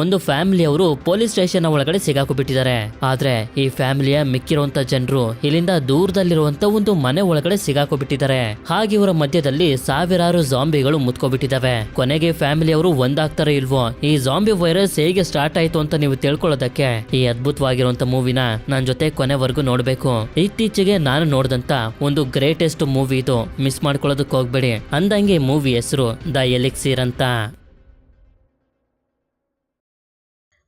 ಒಂದು ಫ್ಯಾಮಿಲಿ ಅವರು police station ಒಳಗಡೆ ಸಿಗಾಕೊಬಿಟ್ಟಿದ್ದಾರೆ. ಆದ್ರೆ ಈ ಫ್ಯಾಮಿಲಿಯ ಮಿಕ್ಕಿರುವಂತ ಜನರು ಇಲ್ಲಿಂದ ದೂರದಲ್ಲಿರುವಂತ ಒಂದು ಮನೆ ಒಳಗಡೆ ಸಿಗಾಕೊಬಿಟ್ಟಿದ್ದಾರೆ. ಹಾಗೆ ಇವರ ಮಧ್ಯದಲ್ಲಿ ಸಾವಿರಾರು ಜಾಂಬಿಗಳು ಮುತ್ಕೋಬಿಟ್ಟಿದಾವೆ. ಕೊನೆಗೆ ಫ್ಯಾಮಿಲಿ ಅವರು ಒಂದಾಗ್ತಾರೋ ಇಲ್ವೋ, ಈ ಜಾಂಬಿ ವೈರಸ್ ಹೇಗೆ ಸ್ಟಾರ್ಟ್ ಆಯ್ತು ಅಂತ ನೀವು ತಿಳ್ಕೊಳ್ಳೋದಕ್ಕೆ ಈ ಅದ್ಭುತವಾಗಿರುವಂತ ಮೂವಿನ ನನ್ ಜೊತೆ ಕೊನೆವರೆಗೂ ನೋಡ್ಬೇಕು. ಇತ್ತೀಚೆಗೆ ನಾನು ನೋಡಿದಂತ ಒಂದು ಗ್ರೇಟೆಸ್ಟ್ ಮೂವಿ ಇದು, ಮಿಸ್ ಮಾಡ್ಕೊಳ್ಳೋದಕ್ಕೆ ಹೋಗ್ಬೇಡಿ. ಅಂದಂಗೆ ಮೂವಿ ಹೆಸರು ದ ಎಲಿಕ್ಸಿರ್ ಅಂತ.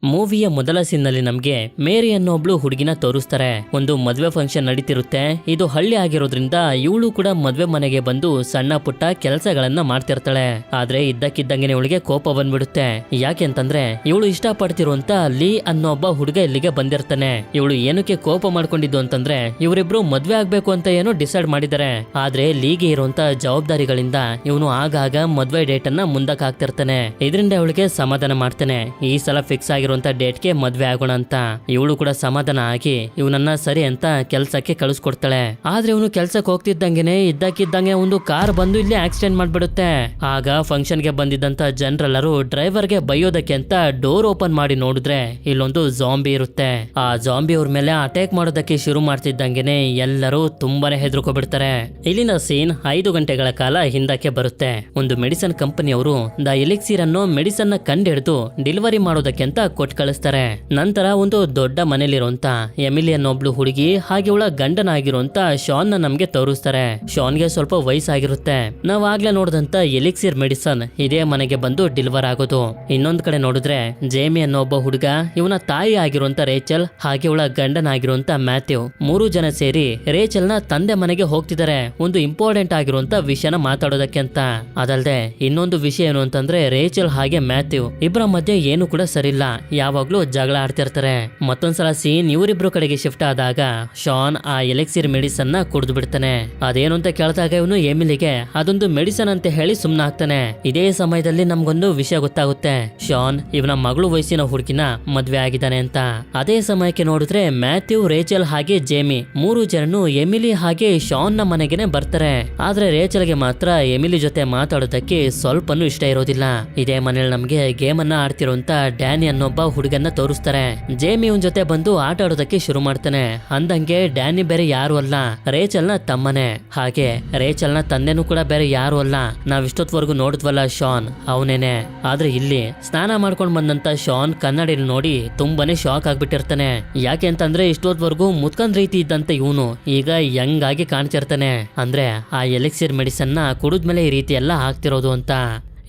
ಮೂವಿಯ ಮೊದಲ ಸೀನ್ನಲ್ಲಿ ನಮ್ಗೆ ಮೇರಿ ಅನ್ನೋ ಒಬ್ಳು ಹುಡುಗಿನ ತೋರಿಸ್ತಾರೆ. ಒಂದು ಮದ್ವೆ ಫಂಕ್ಷನ್ ನಡೀತಿರುತ್ತೆ. ಇದು ಹಳ್ಳಿ ಆಗಿರೋದ್ರಿಂದ ಇವಳು ಕೂಡ ಮದ್ವೆ ಮನೆಗೆ ಬಂದು ಸಣ್ಣ ಪುಟ್ಟ ಕೆಲಸಗಳನ್ನ ಮಾಡ್ತಿರ್ತಾಳೆ. ಆದ್ರೆ ಇದ್ದಕ್ಕಿದ್ದಂಗೆ ಇವಳಿಗೆ ಕೋಪ ಬಂದ್ಬಿಡುತ್ತೆ. ಯಾಕೆಂತಂದ್ರೆ ಇವಳು ಇಷ್ಟಪಡ್ತಿರುವಂತ ಲೀ ಅನ್ನೋ ಒಬ್ಬ ಹುಡುಗ ಇಲ್ಲಿಗೆ ಬಂದಿರ್ತಾನೆ. ಇವಳು ಏನಕ್ಕೆ ಕೋಪ ಮಾಡ್ಕೊಂಡಿದ್ದು ಅಂತಂದ್ರೆ ಇವರಿಬ್ರು ಮದ್ವೆ ಆಗ್ಬೇಕು ಅಂತ ಏನೋ ಡಿಸೈಡ್ ಮಾಡಿದ್ದಾರೆ. ಆದ್ರೆ ಲೀಗೆ ಇರುವಂತ ಜವಾಬ್ದಾರಿಗಳಿಂದ ಇವನು ಆಗಾಗ ಮದ್ವೆ ಡೇಟ್ ಅನ್ನ ಮುಂದಕ್ಕೆ ಹಾಕ್ತಿರ್ತಾನೆ. ಇದರಿಂದ ಅವಳಿಗೆ ಸಮಾಧಾನ ಮಾಡ್ತಾನೆ. ಈ ಸಲ ಫಿಕ್ಸ್ ಆಗಿರೋ ಡೇಟ್ಗೆ ಮದ್ವೆ ಆಗೋಣ ಅಂತ. ಇವಳು ಕೂಡ ಸಮಾಧಾನ ಆಗಿ ಇವನನ್ನ ಸರಿ ಅಂತ ಕೆಲ್ಸಕ್ಕೆ ಕಳಿಸ್ಕೊಡ್ತಾಳೆ. ಆದ್ರೆ ಇವನು ಕೆಲ್ಸಕ್ಕೆ ಹೋಗ್ತಿದ್ದಂಗೆನೆ ಇದ್ದಕ್ಕಿದ್ದಂಗೆ ಒಂದು ಕಾರ್ ಬಂದು ಇಲ್ಲಿ ಆಕ್ಸಿಡೆಂಟ್ ಮಾಡ್ಬಿಡುತ್ತೆ. ಆಗ ಫಂಕ್ಷನ್ ಗೆ ಬಂದಿದ್ದಂತ ಜನರೆಲ್ಲರೂ ಡ್ರೈವರ್ಗೆ ಬೈಯೋದಕ್ಕೆ ಅಂತ ಡೋರ್ ಓಪನ್ ಮಾಡಿ ನೋಡಿದ್ರೆ ಇಲ್ಲೊಂದು ಜಾಂಬಿ ಇರುತ್ತೆ. ಆ ಜಾಂಬಿ ಅವ್ರ ಮೇಲೆ ಅಟ್ಯಾಕ್ ಮಾಡೋದಕ್ಕೆ ಶುರು ಮಾಡ್ತಿದ್ದಂಗೆನೆ ಎಲ್ಲರೂ ತುಂಬಾನೇ ಹೆದರ್ಕೊಬಿಡ್ತಾರೆ. ಇಲ್ಲಿನ ಸೀನ್ 5 ಗಂಟೆಗಳ ಕಾಲ ಹಿಂದಕ್ಕೆ ಬರುತ್ತೆ. ಒಂದು ಮೆಡಿಸಿನ್ ಕಂಪನಿಯವರು ದ ಎಲಿಕ್ಸಿರ್ ಅನ್ನೋ ಮೆಡಿಸನ್ ನ ಕಂಡಿಡಿದು ಡೆಲಿವರಿ ಮಾಡೋದಕ್ಕೆ ಅಂತ ಕೊಟ್ಟು ಕಳಿಸ್ತಾರೆ. ನಂತರ ಒಂದು ದೊಡ್ಡ ಮನೇಲಿರುವಂತ ಎಮಿಲಿ ಅನ್ನೊಬ್ಳು ಹುಡುಗಿ ಹಾಗೆ ಅವಳ ಗಂಡನಾಗಿರುವಂತ ಶಾನ್ ನ ನಮ್ಗೆ ತೋರಿಸ್ತಾರೆ. ಶಾನ್ಗೆ ಸ್ವಲ್ಪ ವಯಸ್ಸಾಗಿರುತ್ತೆ. ನಾವ್ ಆಗ್ಲೇ ನೋಡಿದಂತ ಎಲಿಕ್ಸಿರ್ ಮೆಡಿಸನ್ ಇದೇ ಮನೆಗೆ ಬಂದು ಡೆಲಿವರ್ ಆಗೋದು. ಇನ್ನೊಂದ್ ಕಡೆ ನೋಡಿದ್ರೆ ಜೇಮಿ ಅನ್ನೋ ಒಬ್ಬ ಹುಡುಗ, ಇವನ ತಾಯಿ ಆಗಿರುವಂತ ರೇಚಲ್ ಹಾಗೆ ಅವಳ ಗಂಡನಾಗಿರುವಂತ ಮ್ಯಾಥ್ಯೂ 3 ಜನ ಸೇರಿ ರೇಚಲ್ ನ ತಂದೆ ಮನೆಗೆ ಹೋಗ್ತಿದ್ದಾರೆ ಒಂದು ಇಂಪಾರ್ಟೆಂಟ್ ಆಗಿರುವಂತ ವಿಷಯನ ಮಾತಾಡೋದಕ್ಕೆ ಅಂತ. ಅದಲ್ದೆ ಇನ್ನೊಂದು ವಿಷಯ ಏನು ಅಂತಂದ್ರೆ ರೇಚಲ್ ಹಾಗೆ ಮ್ಯಾಥ್ಯೂ ಇಬ್ಬರ ಮಧ್ಯೆ ಏನು ಕೂಡ ಸರಿಲ್ಲ. ಯಾವಾಗ್ಲೂ ಜಗಳ ಆಡ್ತಿರ್ತಾರೆ. ಮತ್ತೊಂದ್ಸಲ ಸೀನ್ ಇವರಿಬ್ರು ಕಡೆಗೆ ಶಿಫ್ಟ್ ಆದಾಗ ಶಾನ್ ಆ ಎಲಿಕ್ಸಿರ್ ಮೆಡಿಸನ್ ನ ಕುಡಿದು ಬಿಡ್ತಾನೆ. ಅದೇನು ಅಂತ ಕೇಳಿದಾಗ ಇವನು ಎಮಿಲಿಗೆ ಅದೊಂದು ಮೆಡಿಸನ್ ಅಂತ ಹೇಳಿ ಸುಮ್ನಾಗ್ತಾನೆ. ಇದೇ ಸಮಯದಲ್ಲಿ ನಮ್ಗೊಂದು ವಿಷಯ ಗೊತ್ತಾಗುತ್ತೆ. ಶಾನ್ ಇವನ ಮಗಳು ವಯಸ್ಸಿನ ಹುಡುಗಿನ ಮದ್ವೆ ಆಗಿದ್ದಾನೆ ಅಂತ. ಅದೇ ಸಮಯಕ್ಕೆ ನೋಡಿದ್ರೆ ಮ್ಯಾಥ್ಯೂ, ರೇಚಲ್ ಹಾಗೆ ಜೇಮಿ 3 ಜನನು ಎಮಿಲಿ ಹಾಗೆ ಶಾನ್ ನ ಮನೆಗೆನೆ ಬರ್ತಾರೆ. ಆದ್ರೆ ರೇಚಲ್ಗೆ ಮಾತ್ರ ಎಮಿಲಿ ಜೊತೆ ಮಾತಾಡೋದಕ್ಕೆ ಸ್ವಲ್ಪನೂ ಇಷ್ಟ ಇರೋದಿಲ್ಲ. ಇದೇ ಮನೇಲಿ ನಮ್ಗೆ ಗೇಮ್ ಅನ್ನ ಆಡ್ತಿರುವಂತ ಡ್ಯಾನಿ ಅನ್ನೊಬ್ಬ ಹುಡುಗನ್ನ ತೋರಿಸ್ತಾರೆ. ಜೇಮಿ ಇವನ್ ಜೊತೆ ಬಂದು ಆಟ ಆಡೋದಕ್ಕೆ ಶುರು ಮಾಡ್ತಾನೆ. ಅಂದಂಗೆ ಡ್ಯಾನಿ ಬೇರೆ ಯಾರು ಅಲ್ಲ, ರೇಚಲ್ ನ ತಮ್ಮನೆ. ಹಾಗೆ ರೇಚಲ್ ನ ತಂದೆನೂ ಕೂಡ ಬೇರೆ ಯಾರು ಅಲ್ಲ, ನಾವ್ ಇಷ್ಟೊತ್ವರೆಗೂ ನೋಡಿದ್ವಲ್ಲ ಶಾನ್, ಅವನೇನೆ. ಆದ್ರೆ ಇಲ್ಲಿ ಸ್ನಾನ ಮಾಡ್ಕೊಂಡ್ ಬಂದಂತ ಶಾನ್ ಕನ್ನಡಿಲ್ ನೋಡಿ ತುಂಬಾನೇ ಶಾಕ್ ಆಗ್ಬಿಟ್ಟಿರ್ತಾನೆ. ಯಾಕೆ ಅಂತಂದ್ರೆ ಇಷ್ಟೊತ್ವರೆಗೂ ಮುತ್ಕಂದ್ ರೀತಿ ಇದ್ದಂತ ಇವನು ಈಗ ಯಂಗ್ ಆಗಿ ಕಾಣ್ತಿರ್ತಾನೆ. ಅಂದ್ರೆ ಆ ಎಲಿಕ್ಸಿರ್ ಮೆಡಿಸನ್ ನ ಕುಡಿದ್ಮೇಲೆ ಈ ರೀತಿ ಎಲ್ಲ ಆಗ್ತಿರೋದು ಅಂತ.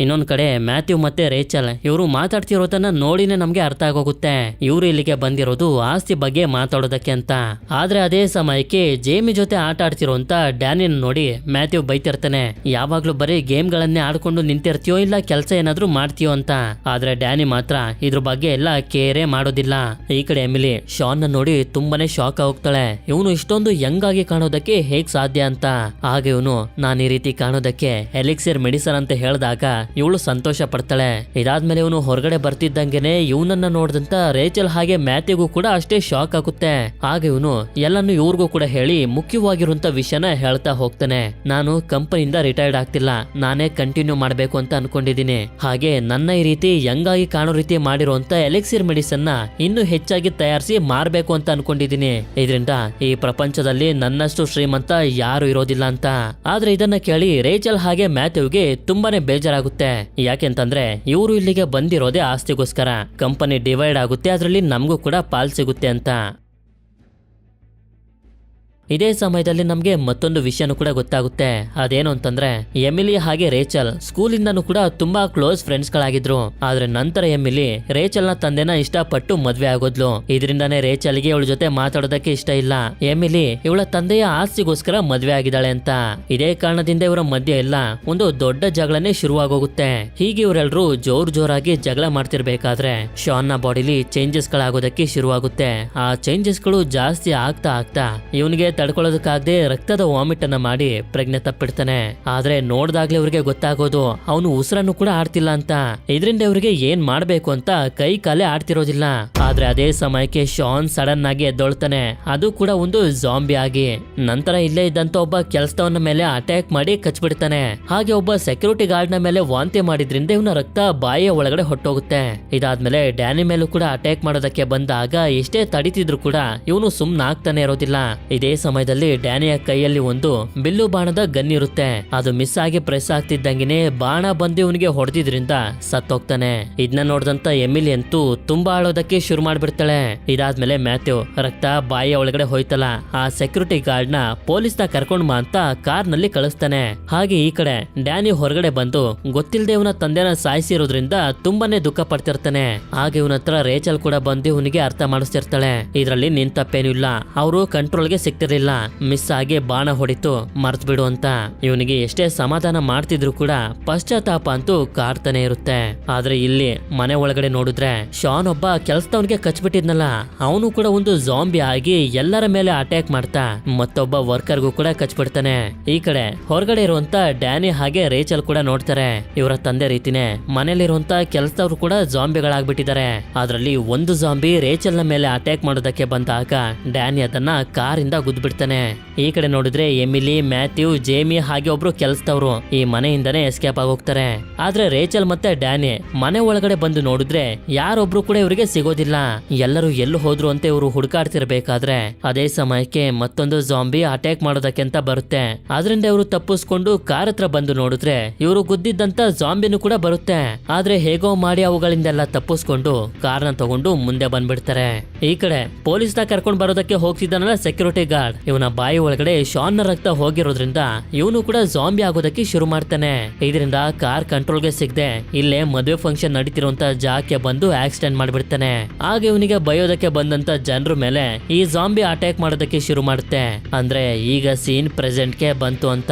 ಇನ್ನೊಂದ್ ಕಡೆ ಮ್ಯಾಥ್ಯೂ ಮತ್ತೆ ರೇಚಲ್ ಇವರು ಮಾತಾಡ್ತಿರೋದನ್ನ ನೋಡಿನೇ ನಮ್ಗೆ ಅರ್ಥ ಆಗೋಗುತ್ತೆ. ಇವ್ರು ಇಲ್ಲಿಗೆ ಬಂದಿರೋದು ಆಸ್ತಿ ಬಗ್ಗೆ ಮಾತಾಡೋದಕ್ಕೆ ಅಂತ. ಆದ್ರೆ ಅದೇ ಸಮಯಕ್ಕೆ ಜೇಮಿ ಜೊತೆ ಆಟ ಆಡ್ತಿರೋಂತ ಡ್ಯಾನಿನ ನೋಡಿ ಮ್ಯಾಥ್ಯೂ ಬೈತಿರ್ತಾನೆ. ಯಾವಾಗ್ಲೂ ಬರೀ ಗೇಮ್ ಗಳನ್ನೇ ಆಡ್ಕೊಂಡು ನಿಂತಿರ್ತೀಯೋ ಇಲ್ಲ ಕೆಲಸ ಏನಾದ್ರೂ ಮಾಡ್ತೀಯೋ ಅಂತ. ಆದ್ರೆ ಡ್ಯಾನಿ ಮಾತ್ರ ಇದ್ರ ಬಗ್ಗೆ ಎಲ್ಲ ಕೇರೇ ಮಾಡೋದಿಲ್ಲ. ಈ ಕಡೆ ಎಮಿಲಿ ಶಾನ್ ನೋಡಿ ತುಂಬಾನೇ ಶಾಕ್ ಹೋಗ್ತಾಳೆ. ಇವನು ಇಷ್ಟೊಂದು ಯಂಗ್ ಆಗಿ ಕಾಣೋದಕ್ಕೆ ಹೇಗ್ ಸಾಧ್ಯ ಅಂತ. ಆಗ ಇವನು ನಾನು ಈ ರೀತಿ ಕಾಣೋದಕ್ಕೆ ಎಲಿಕ್ಸಿರ್ ಮೆಡಿಸನ್ ಅಂತ ಹೇಳಿದಾಗ ಇವಳು ಸಂತೋಷ ಪಡ್ತಾಳೆ. ಇದಾದ್ಮೇಲೆ ಇವನು ಹೊರಗಡೆ ಬರ್ತಿದ್ದಂಗೆನೆ ಇವನನ್ನ ನೋಡಿದಂತ ರೇಚಲ್ ಹಾಗೆ ಮ್ಯಾಥ್ಯೂಗೂ ಕೂಡ ಅಷ್ಟೇ ಶಾಕ್ ಆಗುತ್ತೆ. ಆಗ ಇವನು ಎಲ್ಲಾನು ಇವ್ರಿಗೂ ಕೂಡ ಹೇಳಿ ಮುಖ್ಯವಾಗಿರುವಂತ ವಿಷಯನ ಹೇಳ್ತಾ ಹೋಗ್ತಾನೆ. ನಾನು ಕಂಪನಿಯಿಂದ ರಿಟೈರ್ಡ್ ಆಗ್ತಿಲ್ಲ, ನಾನೇ ಕಂಟಿನ್ಯೂ ಮಾಡ್ಬೇಕು ಅಂತ ಅನ್ಕೊಂಡಿದೀನಿ. ಹಾಗೆ ನನ್ನ ಈ ರೀತಿ ಯಂಗಾಗಿ ಕಾಣೋ ರೀತಿ ಮಾಡಿರುವಂತ ಎಲಿಕ್ಸಿರ್ ಮೆಡಿಸನ್ ನ ಇನ್ನೂ ಹೆಚ್ಚಾಗಿ ತಯಾರಿಸಿ ಮಾರ್ಬೇಕು ಅಂತ ಅನ್ಕೊಂಡಿದೀನಿ. ಇದರಿಂದ ಈ ಪ್ರಪಂಚದಲ್ಲಿ ನನ್ನಷ್ಟು ಶ್ರೀಮಂತ ಯಾರು ಇರೋದಿಲ್ಲ ಅಂತ. ಆದ್ರೆ ಇದನ್ನ ಕೇಳಿ ರೇಚಲ್ ಹಾಗೆ ಮ್ಯಾಥ್ಯೂಗೆ ತುಂಬಾನೇ ಬೇಜಾರಾಗುತ್ತೆ. ಯಾಕೆಂತಂದ್ರೆ ಇವರು ಇಲ್ಲಿಗೆ ಬಂದಿರೋದೇ ಆಸ್ತಿಗೋಸ್ಕರ. ಕಂಪನಿ ಡಿವೈಡ್ ಆಗುತ್ತೆ, ಅದರಲ್ಲಿ ನಮಗೂ ಕೂಡ ಪಾಲ್ ಸಿಗುತ್ತೆ ಅಂತ. ಇದೇ ಸಮಯದಲ್ಲಿ ನಮ್ಗೆ ಮತ್ತೊಂದು ವಿಷಯನೂ ಕೂಡ ಗೊತ್ತಾಗುತ್ತೆ. ಅದೇನು ಅಂತಂದ್ರೆ ಎಮಿಲಿ ಹಾಗೆ ರೇಚಲ್ ಸ್ಕೂಲಿಂದನೂ ಕೂಡ ತುಂಬಾ ಕ್ಲೋಸ್ ಫ್ರೆಂಡ್ಸ್ ಗಳಾಗಿದ್ರು. ಆದ್ರೆ ನಂತರ ಎಮಿಲಿ ರೇಚಲ್ ನ ತಂದೆನ ಇಷ್ಟಪಟ್ಟು ಮದ್ವೆ ಆಗೋದ್ಲು. ಇದರಿಂದಾನೇ ರೇಚಲ್ಗೆ ಇವಳ ಜೊತೆ ಮಾತಾಡೋದಕ್ಕೆ ಇಷ್ಟ ಇಲ್ಲ. ಎಮಿಲಿ ಇವಳ ತಂದೆಯ ಆಸ್ತಿಗೋಸ್ಕರ ಮದ್ವೆ ಆಗಿದ್ದಾಳೆ ಅಂತ. ಇದೇ ಕಾರಣದಿಂದ ಇವರ ಮಧ್ಯೆ ಎಲ್ಲ ಒಂದು ದೊಡ್ಡ ಜಗಳನೇ ಶುರುವಾಗೋಗುತ್ತೆ. ಹೀಗೆ ಇವರೆಲ್ಲರೂ ಜೋರಾಗಿ ಜಗಳ ಮಾಡ್ತಿರ್ಬೇಕಾದ್ರೆ ಶಾನ್ ನ ಬಾಡಿಲಿ ಚೇಂಜಸ್ ಗಳಾಗೋದಕ್ಕೆ ಶುರುವಾಗುತ್ತೆ. ಆ ಚೇಂಜಸ್ ಗಳು ಜಾಸ್ತಿ ಆಗ್ತಾ ಆಗ್ತಾ ಇವನಿಗೆ ತಡ್ಕೊಳ್ಳೋದಕ್ಕಾಗದೆ ರಕ್ತದ ವಾಮಿಟ್ ಅನ್ನ ಮಾಡಿ ಪ್ರಜ್ಞೆ ತಪ್ಪಿಡ್ತಾನೆ. ಆದ್ರೆ ನೋಡ್ದಾಗ್ಲೇ ಇವ್ರಿಗೆ ಗೊತ್ತಾಗೋದು ಅವನು ಉಸಿರನ್ನು ಕೂಡ ಆಡ್ತಿಲ್ಲ ಅಂತ. ಇದರಿಂದ ಇವ್ರಿಗೆ ಏನ್ ಮಾಡ್ಬೇಕು ಅಂತ ಕೈ ಕಾಲೇ ಆಡ್ತಿರೋದಿಲ್ಲ. ಆದ್ರೆ ಅದೇ ಸಮಯಕ್ಕೆ ಶಾನ್ ಸಡನ್ ಆಗಿ ಎದ್ದೊಳ್ತಾನೆ, ಅದು ಕೂಡ ಒಂದು ಜಾಂಬಿ ಆಗಿ. ನಂತರ ಇಲ್ಲೇ ಇದ್ದಂತ ಒಬ್ಬ ಕೆಲಸದವನ ಮೇಲೆ ಅಟ್ಯಾಕ್ ಮಾಡಿ ಕಚ್ಬಿಡ್ತಾನೆ. ಹಾಗೆ ಒಬ್ಬ ಸೆಕ್ಯೂರಿಟಿ ಗಾರ್ಡ್ ನ ಮೇಲೆ ವಾಂತಿ ಮಾಡಿದ್ರಿಂದ ಇವನ ರಕ್ತ ಬಾಯಿಯ ಒಳಗಡೆ ಹೊಟ್ಟೋಗುತ್ತೆ. ಇದಾದ್ಮೇಲೆ ಡ್ಯಾನಿ ಮೇಲೂ ಕೂಡ ಅಟ್ಯಾಕ್ ಮಾಡೋದಕ್ಕೆ ಬಂದಾಗ ಎಷ್ಟೇ ತಡಿತಿದ್ರು ಕೂಡ ಇವನು ಸುಮ್ನಾಗ್ತಾನೆ ಇರೋದಿಲ್ಲ. ಇದೇ ಸಮಯದಲ್ಲಿ ಡ್ಯಾನಿಯ ಕೈಯಲ್ಲಿ ಒಂದು ಬಿಲ್ಲು ಬಾಣದ ಗನ್ ಇರುತ್ತೆ. ಅದು ಮಿಸ್ ಆಗಿ ಪ್ರೆಸ್ ಆಗ್ತಿದ್ದಂಗೆನೆ ಬಾಣ ಬಂದು ಇವನಿಗೆ ಹೊಡೆದಿದ್ರಿಂದ ಸತ್ತೋಗ್ತಾನೆ. ಇದನ್ನ ನೋಡಿದಂತ ಎಮಿಲಿ ಅಂತೂ ತುಂಬಾ ಆಳೋದಕ್ಕೆ ಶುರು ಮಾಡ್ಬಿಡ್ತಾಳೆ. ಇದಾದ್ಮೇಲೆ ಮ್ಯಾಥ್ಯೂ ರಕ್ತ ಬಾಯಿಯ ಒಳಗಡೆ ಹೋಯ್ತಲ್ಲ, ಆ ಸೆಕ್ಯೂರಿಟಿ ಗಾರ್ಡ್ ನ ಪೊಲೀಸ್ ನ ಕರ್ಕೊಂಡ್ ಬಾ ಅಂತ ಕಾರ್ ನಲ್ಲಿ ಕಳಿಸ್ತಾನೆ. ಹಾಗೆ ಈ ಕಡೆ ಡ್ಯಾನಿ ಹೊರಗಡೆ ಬಂದು ಗೊತ್ತಿಲ್ಲದೆ ಇವನ ತಂದೆನ ಸಾಯಿಸಿರೋದ್ರಿಂದ ತುಂಬಾನೇ ದುಃಖ ಪಡ್ತಿರ್ತಾನೆ. ಹಾಗೆ ಇವನ ಹತ್ರ ರೇಚಲ್ ಕೂಡ ಬಂದು ಇವನಿಗೆ ಅರ್ಥ ಮಾಡಿಸ್ತಿರ್ತಾಳೆ, ಇದ್ರಲ್ಲಿ ನಿನ್ ತಪ್ಪೇನು ಇಲ್ಲ, ಅವರು ಕಂಟ್ರೋಲ್ಗೆ ಸಿಕ್ತಿರ್ಲಿಲ್ಲ, ಮಿಸ್ ಆಗಿ ಬಾಣ ಹೊಡಿತು, ಮರ್ತ್ ಬಿಡು ಅಂತ. ಇವನಿಗೆ ಎಷ್ಟೇ ಸಮಾಧಾನ ಮಾಡ್ತಿದ್ರು ಕೂಡ ಪಶ್ಚಾತ್ತಾಪ ಅಂತೂ ಕಾಡ್ತಾನೆ ಇರುತ್ತೆ. ಆದ್ರೆ ಇಲ್ಲಿ ಮನೆ ಒಳಗಡೆ ನೋಡಿದ್ರೆ ಶಾನ್ ಒಬ್ಬ ಕೆಲ್ಸದವನಿಗೆ ಕಚ್ಬಿಟ್ಟಿದ್ನಲ್ಲ, ಅವನು ಕೂಡ ಒಂದು ಜಾಂಬಿ ಆಗಿ ಎಲ್ಲರ ಮೇಲೆ ಅಟ್ಯಾಕ್ ಮಾಡ್ತಾ ಮತ್ತೊಬ್ಬ ವರ್ಕರ್ಗೂ ಕೂಡ ಕಚ್ಬಿಡ್ತಾನೆ. ಈ ಕಡೆ ಹೊರಗಡೆ ಇರುವಂತ ಡ್ಯಾನಿ ಹಾಗೆ ರೇಚಲ್ ಕೂಡ ನೋಡ್ತಾರೆ. ಇವರ ತಂದೆ ರೀತಿನೇ ಮನೇಲಿರುವಂತ ಕೆಲಸದವರು ಕೂಡ ಜಾಂಬಿಗಳಾಗ್ಬಿಟ್ಟಿದ್ದಾರೆ. ಅದರಲ್ಲಿ ಒಂದು ಜಾಂಬಿ ರೇಚಲ್ ನ ಮೇಲೆ ಅಟ್ಯಾಕ್ ಮಾಡೋದಕ್ಕೆ ಬಂದಾಗ ಡ್ಯಾನಿ ಅದನ್ನ ಕಾರಿಂದ ಗುದ್ಬಿಡ್ತಾನೆ. ಈ ಕಡೆ ನೋಡಿದ್ರೆ ಎಮಿಲಿ, ಮ್ಯಾಥ್ಯೂ, ಜೇಮಿ ಹಾಗೆ ಒಬ್ರು ಕೆಲಸದವರು ಈ ಮನೆಯಿಂದನೇ ಎಸ್ಕೇಪ್ ಆಗೋಗ್ತಾರೆ. ಆದ್ರೆ ರೇಚಲ್ ಮತ್ತೆ ಡ್ಯಾನಿ ಮನೆ ಒಳಗಡೆ ಬಂದು ನೋಡಿದ್ರೆ ಯಾರೊಬ್ರು ಕೂಡ ಇವರಿಗೆ ಸಿಗೋದಿಲ್ಲ. ಎಲ್ಲರೂ ಎಲ್ಲೂ ಹೋದ್ರು ಅಂತ ಇವರು ಹುಡುಕಾಡ್ತಿರ್ಬೇಕಾದ್ರೆ ಅದೇ ಸಮಯಕ್ಕೆ ಮತ್ತೊಂದು ಜಾಂಬಿ ಅಟ್ಯಾಕ್ ಮಾಡೋದಕ್ಕೆ ಅಂತ ಬರುತ್ತೆ. ಅದರಿಂದ ಇವರು ತಪ್ಪಿಸ್ಕೊಂಡು ಕಾರ್ ಹತ್ರ ಬಂದು ನೋಡಿದ್ರೆ ಇವರು ಗುದ್ದಿದ್ದಂತ ಜಾಂಬಿನೂ ಕೂಡ ಬರುತ್ತೆ. ಆದ್ರೆ ಹೇಗೋ ಮಾಡಿ ಅವುಗಳಿಂದೆಲ್ಲ ತಪ್ಪಿಸ್ಕೊಂಡು ಕಾರ್ನ ತಗೊಂಡು ಮುಂದೆ ಬಂದ್ಬಿಡ್ತಾರೆ. ಈ ಕಡೆ ಪೊಲೀಸ್ ನ ಕರ್ಕೊಂಡ್ ಬರೋದಕ್ಕೆ ಹೋಗ್ತಿದ್ದಾನಲ್ಲ ಸೆಕ್ಯೂರಿಟಿ ಗಾರ್ಡ್, ಇವನ ಬಾಯಿ ಒಳಗಡೆ ಶಾನ್ ನ ರಕ್ತ ಹೋಗಿರೋದ್ರಿಂದ ಇವನು ಕೂಡ ಜಾಂಬಿ ಆಗೋದಕ್ಕೆ ಶುರು ಮಾಡ್ತಾನೆ. ಇದರಿಂದ ಕಾರ್ ಕಂಟ್ರೋಲ್ಗೆ ಸಿಗದೆ ಇಲ್ಲೇ ಮದುವೆ ಫಂಕ್ಷನ್ ನಡೀತಿರುವಂತ ಜಾಗಕ್ಕೆ ಬಂದು ಆಕ್ಸಿಡೆಂಟ್ ಮಾಡ್ಬಿಡ್ತಾನೆ. ಆಗ ಇವನಿಗೆ ಬಯೋದಕ್ಕೆ ಬಂದಂತ ಜನರ ಮೇಲೆ ಈ ಜಾಂಬಿ ಅಟ್ಯಾಕ್ ಮಾಡೋದಕ್ಕೆ ಶುರು ಮಾಡುತ್ತೆ. ಅಂದ್ರೆ ಈಗ ಸೀನ್ ಪ್ರೆಸೆಂಟ್ ಗೆ ಬಂತು ಅಂತ.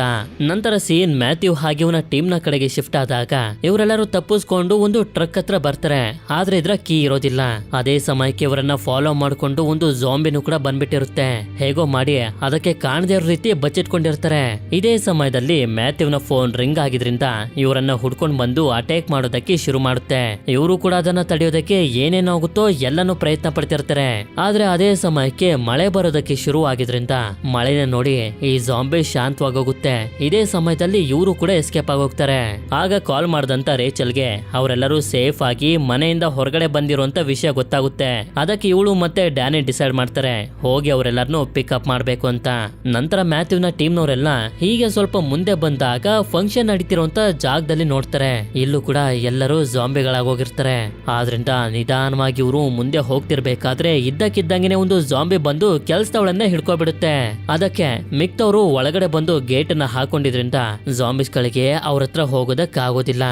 ನಂತರ ಸೀನ್ ಮ್ಯಾಥ್ಯೂ ಹಾಗೆ ಇವನ ಟೀಮ್ ನ ಕಡೆಗೆ ಶಿಫ್ಟ್ ಆದಾಗ ಇವರೆಲ್ಲರೂ ತಪ್ಪಿಸ್ಕೊಂಡು ಒಂದು ಟ್ರಕ್ ಹತ್ರ ಬರ್ತಾರೆ. ಆದ್ರೆ ಇದ್ರ ಕೀ ಇರೋದಿಲ್ಲ. ಅದೇ ಸಮಯಕ್ಕೆ ಇವರನ್ನ ಫಾಲೋ ಮಾಡ್ಕೊಂಡು ಒಂದು ಜಾಂಬಿನೂ ಕೂಡ ಬಂದ್ಬಿಟ್ಟಿರುತ್ತೆ. ಹೇಗೋ ಮಾಡಿ ಅದಕ್ಕೆ ಕಾಣದೇ ಇರೋ ರೀತಿ ಬಚ್ಚಿಟ್ಕೊಂಡಿರ್ತಾರೆ. ಇದೇ ಸಮಯದಲ್ಲಿ ಮ್ಯಾಥ್ಯೂನ ಫೋನ್ ರಿಂಗ್ ಆಗಿದ್ರಿಂದ ಇವರನ್ನ ಹುಡ್ಕೊಂಡ್ ಬಂದು ಅಟ್ಯಾಕ್ ಮಾಡೋದಕ್ಕೆ ಶುರು ಮಾಡುತ್ತೆ. ಇವರು ಕೂಡ ಅದನ್ನ ತಡೆಯೋದಕ್ಕೆ ಏನೇನಾಗುತ್ತೋ ಎಲ್ಲಾನು ಪ್ರಯತ್ನ ಪಡ್ತಿರ್ತಾರೆ. ಆದ್ರೆ ಅದೇ ಸಮಯಕ್ಕೆ ಮಳೆ ಬರೋದಕ್ಕೆ ಶುರು ಆಗಿದ್ರಿಂದ ಮಳೆನ ನೋಡಿ ಈ ಜಾಂಬಿ ಶಾಂತವಾಗೋಗುತ್ತೆ. ಇದೇ ಸಮಯದಲ್ಲಿ ಇವರು ಕೂಡ ಎಸ್ಕೇಪ್ ಆಗೋಗ್ತಾರೆ. ಆಗ ಕಾಲ್ ಮಾಡಿದಂತ ರೇಚಲ್ಗೆ ಅವರೆಲ್ಲರೂ ಸೇಫ್ ಆಗಿ ಮನೆಯಿಂದ ಹೊರಗಡೆ ಬಂದಿರುವಂತ ವಿಷಯ ಗೊತ್ತಾಗುತ್ತೆ. ಅದಕ್ಕೆ ಇವಳು ಮತ್ತೆ ಡ್ಯಾನಿ ಡಿಸೈಡ್ ಮಾಡ್ತಾರೆ ಹೋಗಿ ಅವರೆಲ್ಲರನ್ನು ಪಿಕಪ್ ಮಾಡ್ಬೇಕು ಅಂತ. ನಂತರ ಮ್ಯಾಥ್ಯೂನ ಟೀಮ್ನವರೆಲ್ಲ ಹೀಗೆ ಸ್ವಲ್ಪ ಮುಂದೆ ಬಂದಾಗ ಫಂಕ್ಷನ್ ನಡೀತಿರುವಂತ ಜಾಗದಲ್ಲಿ ನೋಡ್ತಾರೆ. ಇಲ್ಲೂ ಕೂಡ ಎಲ್ಲರೂ ಜಾಂಬಿಗಳಾಗೋಗಿರ್ತಾರೆ. ಆದ್ರಿಂದ ನಿಧಾನವಾಗಿ ಇವರು ಮುಂದೆ ಹೋಗ್ತಿರ್ಬೇಕಾದ್ರೆ ಇದ್ದಕ್ಕಿದ್ದಂಗೆನೆ ಒಂದು ಜಾಂಬಿ ಬಂದು ಕೆಲ್ಸದವಳನ್ನೇ ಹಿಡ್ಕೊಬಿಡುತ್ತೆ. ಅದಕ್ಕೆ ಮಿಕ್ತವರು ಒಳಗಡೆ ಬಂದು ಗೇಟ್ ಅನ್ನ ಹಾಕೊಂಡಿದ್ರಿಂದ ಜಾಂಬಿಸ್ಗಳಿಗೆ ಅವ್ರ ಹತ್ರ ಹೋಗೋದಕ್ಕಾಗೋದಿಲ್ಲ.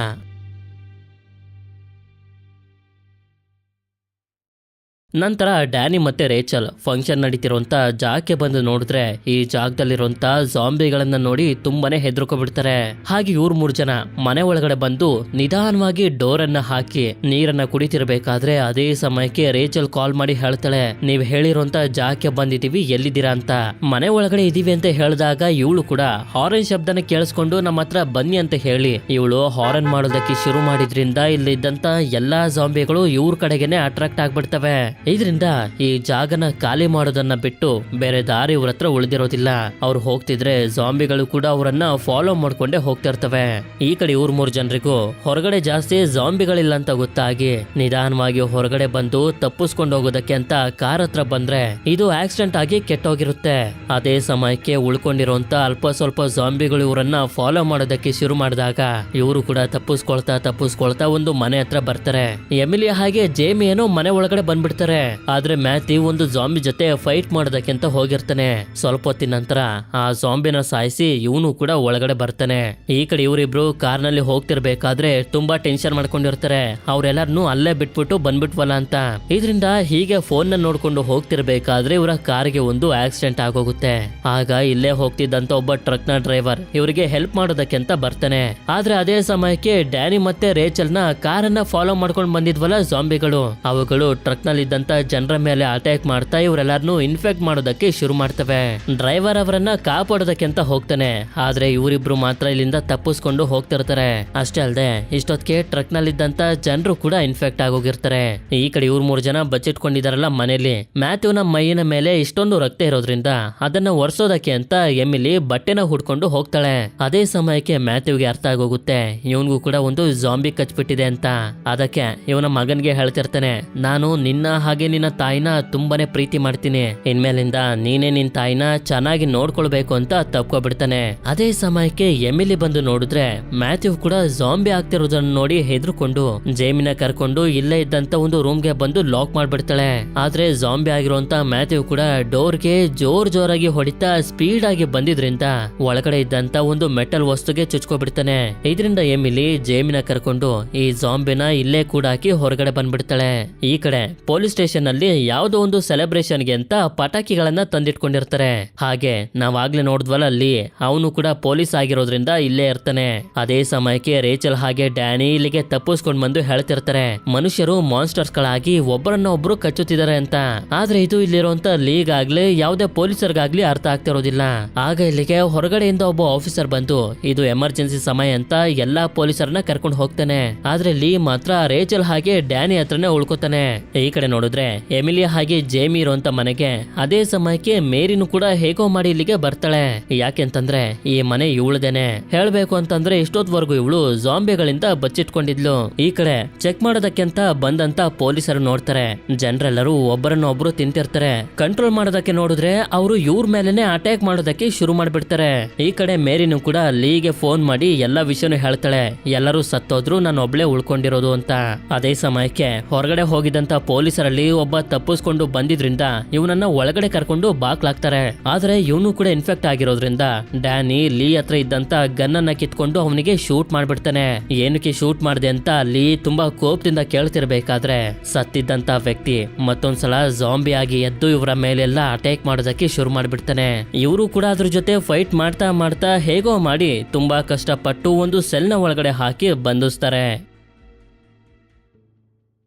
ನಂತರ ಡ್ಯಾನಿ ಮತ್ತೆ ರೇಚಲ್ ಫಂಕ್ಷನ್ ನಡೀತಿರುವಂತ ಜಾಗಕ್ಕೆ ಬಂದು ನೋಡಿದ್ರೆ ಈ ಜಾಗದಲ್ಲಿರುವಂತ ಜಾಂಬಿಗಳನ್ನ ನೋಡಿ ತುಂಬಾನೇ ಹೆದರ್ಕೊಬಿಡ್ತಾರೆ. ಹಾಗೆ ಇವ್ರು 3 ಜನ ಮನೆ ಒಳಗಡೆ ಬಂದು ನಿಧಾನವಾಗಿ ಡೋರ್ ಅನ್ನ ಹಾಕಿ ನೀರನ್ನ ಕುಡಿತಿರ್ಬೇಕಾದ್ರೆ ಅದೇ ಸಮಯಕ್ಕೆ ರೇಚಲ್ ಕಾಲ್ ಮಾಡಿ ಹೇಳ್ತಾಳೆ, ನೀವ್ ಹೇಳಿರುವಂತ ಜಾಗಕ್ಕೆ ಬಂದಿದೀವಿ, ಎಲ್ಲಿದ್ದೀರಾ ಅಂತ. ಮನೆ ಒಳಗಡೆ ಇದೀವಿ ಅಂತ ಹೇಳಿದಾಗ ಇವಳು ಕೂಡ ಹಾರನ್ ಶಬ್ದನ ಕೇಳಿಸ್ಕೊಂಡು ನಮ್ಮ ಹತ್ರ ಬನ್ನಿ ಅಂತ ಹೇಳಿ ಇವಳು ಹಾರನ್ ಮಾಡೋದಕ್ಕೆ ಶುರು ಮಾಡಿದ್ರಿಂದ ಇಲ್ಲಿದ್ದಂತ ಎಲ್ಲಾ ಜಾಂಬಿಗಳು ಇವ್ರ ಕಡೆಗೆನೆ ಅಟ್ರಾಕ್ಟ್ ಆಗ್ಬಿಡ್ತವೆ. ಇದರಿಂದ ಈ ಜಾಗನ ಖಾಲಿ ಮಾಡೋದನ್ನ ಬಿಟ್ಟು ಬೇರೆ ದಾರಿ ಇವ್ರ ಹತ್ರ ಉಳಿದಿರೋದಿಲ್ಲ. ಅವ್ರು ಹೋಗ್ತಿದ್ರೆ ಜಾಂಬಿಗಳು ಕೂಡ ಅವರನ್ನ ಫಾಲೋ ಮಾಡ್ಕೊಂಡೇ ಹೋಗ್ತಾ ಇರ್ತವೆ. ಈ ಕಡೆ ಇವ್ರ 3 ಜನರಿಗೂ ಹೊರಗಡೆ ಜಾಸ್ತಿ ಜಾಂಬಿಗಳಿಲ್ಲ ಅಂತ ಗೊತ್ತಾಗಿ ನಿಧಾನವಾಗಿ ಹೊರಗಡೆ ಬಂದು ತಪ್ಪಿಸ್ಕೊಂಡು ಹೋಗೋದಕ್ಕೆ ಅಂತ ಕಾರ್ ಹತ್ರ ಬಂದ್ರೆ ಇದು ಆಕ್ಸಿಡೆಂಟ್ ಆಗಿ ಕೆಟ್ಟೋಗಿರುತ್ತೆ. ಅದೇ ಸಮಯಕ್ಕೆ ಉಳ್ಕೊಂಡಿರುವಂತ ಅಲ್ಪ ಸ್ವಲ್ಪ ಜಾಂಬಿಗಳು ಇವರನ್ನ ಫಾಲೋ ಮಾಡೋದಕ್ಕೆ ಶುರು ಮಾಡಿದಾಗ ಇವರು ಕೂಡ ತಪ್ಪಿಸ್ಕೊಳ್ತಾ ಒಂದು ಮನೆ ಹತ್ರ ಬರ್ತಾರೆ. ಎಮಿಲಿ ಹಾಗೆ ಜೇಮಿ ಏನೋ ಮನೆ ಒಳಗಡೆ ಬಂದ್ಬಿಡ್ತಾರೆ. ಆದ್ರೆ ಮ್ಯಾಥ್ಯೂ ಒಂದು ಜಾಂಬಿ ಜೊತೆ ಫೈಟ್ ಮಾಡೋದಕ್ಕೆ ಅಂತ ಹೋಗಿರ್ತಾನೆ. ಸ್ವಲ್ಪ ಹೊತ್ತಿನ ನಂತರ ಆ ಜಾಂಬಿನ ಸಾಯಿಸಿ ಇವನು ಕೂಡ ಒಳಗಡೆ ಬರ್ತಾನೆ. ಈ ಕಡೆ ಇವರಿಬ್ರು ಕಾರ್ ನಲ್ಲಿ ಹೋಗ್ತಿರ್ಬೇಕಾದ್ರೆ ತುಂಬಾ ಟೆನ್ಷನ್ ಮಾಡ್ಕೊಂಡಿರ್ತಾರೆ. ಅವ್ರೆಲ್ಲಾರನು ಅಲ್ಲೇ ಬಿಟ್ಬಿಟ್ಟು ಬಂದ್ಬಿಟ್ವಲ್ಲ ಅಂತ. ಇದರಿಂದ ಹೀಗೆ ಫೋನ್ ನ ನೋಡ್ಕೊಂಡು ಹೋಗ್ತಿರ್ಬೇಕಾದ್ರೆ ಇವರ ಕಾರ್ಗೆ ಒಂದು ಆಕ್ಸಿಡೆಂಟ್ ಆಗೋಗುತ್ತೆ. ಆಗ ಇಲ್ಲೇ ಹೋಗ್ತಿದ್ದಂತ ಒಬ್ಬ ಟ್ರಕ್ ನ ಡ್ರೈವರ್ ಇವರಿಗೆ ಹೆಲ್ಪ್ ಮಾಡೋದಕ್ಕೆ ಅಂತ ಬರ್ತಾನೆ. ಆದ್ರೆ ಅದೇ ಸಮಯಕ್ಕೆ ಡ್ಯಾನಿ ಮತ್ತೆ ರೇಚಲ್ ನ ಕಾರನ್ನ ಫಾಲೋ ಮಾಡ್ಕೊಂಡು ಬಂದಿದ್ವಲ್ಲ ಜಾಂಬಿಗಳು, ಅವುಗಳು ಟ್ರಕ್ ನಲ್ಲಿ ಇದ್ದಂತ ಜನರ ಮೇಲೆ ಅಟ್ಯಾಕ್ ಮಾಡ್ತಾ ಇವರೆಲ್ಲಾರನು ಇನ್ಫೆಕ್ಟ್ ಮಾಡೋದಕ್ಕೆ ಶುರು ಮಾಡ್ತವೆ. ಡ್ರೈವರ್ ಅವರನ್ನ ಕಾಪಾಡೋದಕ್ಕೆ ಅಂತ ಹೋಗ್ತಾನೆ, ಆದ್ರೆ ಇವರಿಬ್ರು ಮಾತ್ರ ಇಲ್ಲಿಂದ ತಪ್ಪಿಸ್ಕೊಂಡು ಹೋಗ್ತಿರ್ತಾರೆ. ಅಷ್ಟೇ ಅಲ್ಲದೆ ಇಷ್ಟೊತ್ತಿಗೆ ಟ್ರಕ್ ನಲ್ಲಿದ್ದಂತ ಜನರು ಕೂಡ ಇನ್ಫೆಕ್ಟ್ ಆಗೋಗಿರ್ತಾರೆ. ಈ ಕಡೆ ಇವ್ರು 3 ಜನ ಬಚ್ಚಿಟ್ಕೊಂಡಿದಾರಲ್ಲ ಮನೇಲಿ. ಮ್ಯಾಥ್ಯೂನ ಮೈಯಿನ ಮೇಲೆ ಇಷ್ಟೊಂದು ರಕ್ತ ಇರೋದ್ರಿಂದ ಅದನ್ನ ಒರೆಸೋದಕ್ಕೆ ಅಂತ ಎಮಿಲಿ ಬಟ್ಟೆನ ಹುಡ್ಕೊಂಡು ಹೋಗ್ತಾಳೆ. ಅದೇ ಸಮಯಕ್ಕೆ ಮ್ಯಾಥ್ಯೂಗೆ ಅರ್ಥ ಆಗೋಗುತ್ತೆ ಇವನ್ಗೂ ಕೂಡ ಒಂದು ಜಾಂಬಿ ಕಚ್ಬಿಟ್ಟಿದೆ ಅಂತ. ಅದಕ್ಕೆ ಇವನ ಮಗನ್ಗೆ ಹೇಳ್ತಿರ್ತಾನೆ, ನಾನು ನಿನ್ನ ಹಾಗೆ ನಿನ್ನ ತಾಯಿನ ತುಂಬಾನೇ ಪ್ರೀತಿ ಮಾಡ್ತೀನಿ, ಇನ್ಮೇಲಿಂದ ನೀನೇ ನಿನ್ ತಾಯಿನ ಚೆನ್ನಾಗಿ ನೋಡ್ಕೊಳ್ಬೇಕು ಅಂತ ತಪ್ಕೊಬಿಡ್ತಾನೆ. ಅದೇ ಸಮಯಕ್ಕೆ ಎಮಿಲಿ ಬಂದು ನೋಡಿದ್ರೆ ಮ್ಯಾಥ್ಯೂ ಕೂಡ ಜಾಂಬಿ ಆಗ್ತಿರೋದನ್ನ ನೋಡಿ ಹೆದರ್ಕೊಂಡು ಜೇಮಿನ ಕರ್ಕೊಂಡು ಇಲ್ಲೇ ಇದ್ದಂತ ಒಂದು ರೂಮ್ಗೆ ಬಂದು ಲಾಕ್ ಮಾಡ್ಬಿಡ್ತಾಳೆ. ಆದ್ರೆ ಜಾಂಬಿ ಆಗಿರುವಂತ ಮ್ಯಾಥ್ಯೂ ಕೂಡ ಡೋರ್ಗೆ ಜೋರಾಗಿ ಹೊಡಿತಾ ಸ್ಪೀಡ್ ಆಗಿ ಬಂದಿದ್ರಿಂದ ಒಳಗಡೆ ಇದ್ದಂತ ಒಂದು ಮೆಟಲ್ ವಸ್ತುಗೆ ಚುಚ್ಕೊಬಿಡ್ತಾನೆ. ಇದರಿಂದ ಎಮಿಲಿ ಜೇಮಿನ ಕರ್ಕೊಂಡು ಈ ಜಾಂಬಿನ ಇಲ್ಲೇ ಕೂಡ ಹಾಕಿ ಹೊರಗಡೆ ಬಂದ್ಬಿಡ್ತಾಳೆ. ಈ ಕಡೆ ಪೊಲೀಸ್ ಸ್ಟೇಷನ್ ಅಲ್ಲಿ ಯಾವುದೋ ಒಂದು ಸೆಲೆಬ್ರೇಷನ್ಗೆ ಅಂತ ಪಟಾಕಿಗಳನ್ನ ತಂದಿಟ್ಕೊಂಡಿರ್ತಾರೆ. ಹಾಗೆ ನಾವಾಗ್ಲೇ ನೋಡಿದ್ವಲ್ಲ ಅಲ್ಲಿ ಅವನು ಕೂಡ ಪೊಲೀಸ್ ಆಗಿರೋದ್ರಿಂದ ಇಲ್ಲೇ ಇರ್ತಾನೆ. ಅದೇ ಸಮಯಕ್ಕೆ ರೇಚಲ್ ಹಾಗೆ ಡ್ಯಾನಿ ಇಲ್ಲಿಗೆ ತಪ್ಪಿಸ್ಕೊಂಡ್ ಬಂದು ಹೇಳ್ತಿರ್ತಾರೆ, ಮನುಷ್ಯರು ಮಾನ್ಸ್ಟರ್ಸ್ ಗಳಾಗಿ ಒಬ್ಬರನ್ನ ಒಬ್ರು ಕಚ್ಚುತ್ತಿದ್ದಾರೆ ಅಂತ. ಆದ್ರೆ ಇದು ಇಲ್ಲಿರುವಂತ ಲೀಗ್ ಆಗ್ಲಿ ಯಾವುದೇ ಪೊಲೀಸರ್ಗಾಗ್ಲಿ ಅರ್ಥ ಆಗ್ತಿರೋದಿಲ್ಲ. ಆಗ ಇಲ್ಲಿಗೆ ಹೊರಗಡೆಯಿಂದ ಒಬ್ಬ ಆಫೀಸರ್ ಬಂದು ಇದು ಎಮರ್ಜೆನ್ಸಿ ಸಮಯ ಅಂತ ಎಲ್ಲಾ ಪೊಲೀಸರನ್ನ ಕರ್ಕೊಂಡು ಹೋಗ್ತಾನೆ. ಆದ್ರೆ ಲೀ ಮಾತ್ರ ರೇಚಲ್ ಹಾಗೆ ಡ್ಯಾನಿ ಹತ್ರನೇ ಉಳ್ಕೋತಾನೆ. ಈ ಕಡೆ ನೋಡಿದ್ರೆ ಎಮಿಲಿ ಹಾಗೆ ಜೇಮಿ ಇರುವಂತ ಮನೆಗೆ ಅದೇ ಸಮಯಕ್ಕೆ ಮೇರಿನು ಕೂಡ ಹೇಗೋ ಮಾಡಿ ಇಲ್ಲಿಗೆ ಬರ್ತಾಳೆ. ಯಾಕೆಂತಂದ್ರೆ ಈ ಮನೆ ಇವಳದೇನೆ. ಹೇಳ್ಬೇಕು ಅಂತಂದ್ರೆ ಇಷ್ಟೊತ್ವರೆಗೂ ಇವಳು ಜಾಂಬಿಗಳಿಂದ ಬಚ್ಚಿಟ್ಕೊಂಡಿದ್ಲು. ಈ ಕಡೆ ಚೆಕ್ ಮಾಡೋದಕ್ಕೆ ಅಂತ ಬಂದಂತ ಪೊಲೀಸರು ನೋಡ್ತಾರೆ, ಜನರೆಲ್ಲರೂ ಒಬ್ಬರನ್ನೊಬ್ರು ತಿಂತಿರ್ತಾರೆ. ಕಂಟ್ರೋಲ್ ಮಾಡೋದಕ್ಕೆ ನೋಡಿದ್ರೆ ಅವರು ಇವ್ರ ಮೇಲೆನೆ ಅಟ್ಯಾಕ್ ಮಾಡೋದಕ್ಕೆ ಶುರು ಮಾಡ್ಬಿಡ್ತಾರೆ. ಈ ಕಡೆ ಮೇರಿನು ಕೂಡ ಲೀಗೆ ಫೋನ್ ಮಾಡಿ ಎಲ್ಲಾ ವಿಷಯನೂ ಹೇಳ್ತಾಳೆ, ಎಲ್ಲರೂ ಸತ್ತೋದ್ರು ನಾನು ಒಬ್ಳೆ ಉಳ್ಕೊಂಡಿರೋದು ಅಂತ. ಅದೇ ಸಮಯಕ್ಕೆ ಹೊರಗಡೆ ಹೋಗಿದಂತ ಪೊಲೀಸರಲ್ಲಿ ಒಬ್ಬ ತಪ್ಪಿಸ್ಕೊಂಡು ಬಂದಿದ್ರಿಂದ ಇವನನ್ನ ಒಳಗಡೆ ಕರ್ಕೊಂಡು ಬಾಕ್ಲಾಗ್ತಾರೆ. ಆದ್ರೆ ಇವನು ಕೂಡ ಇನ್ಫೆಕ್ಟ್ ಆಗಿರೋದ್ರಿಂದ ಡ್ಯಾನಿ ಲೀ ಹತ್ರ ಇದ್ದಂತ ಗನ್ ಅನ್ನ ಕಿತ್ಕೊಂಡು ಅವನಿಗೆ ಶೂಟ್ ಮಾಡ್ಬಿಡ್ತಾನೆ. ಏನಕ್ಕೆ ಶೂಟ್ ಮಾಡಿದೆ ಅಂತ ಲೀ ತುಂಬಾ ಕೋಪದಿಂದ ಕೇಳ್ತಿರ್ಬೇಕಾದ್ರೆ ಸತ್ತಿದ್ದಂತ ವ್ಯಕ್ತಿ ಮತ್ತೊಂದ್ಸಲ ಜಾಂಬಿ ಆಗಿ ಎದ್ದು ಇವರ ಮೇಲೆಲ್ಲ ಅಟ್ಯಾಕ್ ಮಾಡೋದಕ್ಕೆ ಶುರು ಮಾಡ್ಬಿಡ್ತಾನೆ. ಇವರು ಕೂಡ ಅದ್ರ ಜೊತೆ ಫೈಟ್ ಮಾಡ್ತಾ ಮಾಡ್ತಾ ಹೇಗೋ ಮಾಡಿ ತುಂಬಾ ಕಷ್ಟಪಟ್ಟು ಒಂದು ಸೆಲ್ನ ಒಳಗಡೆ ಹಾಕಿ ಬಂಧಿಸ್ತಾರೆ.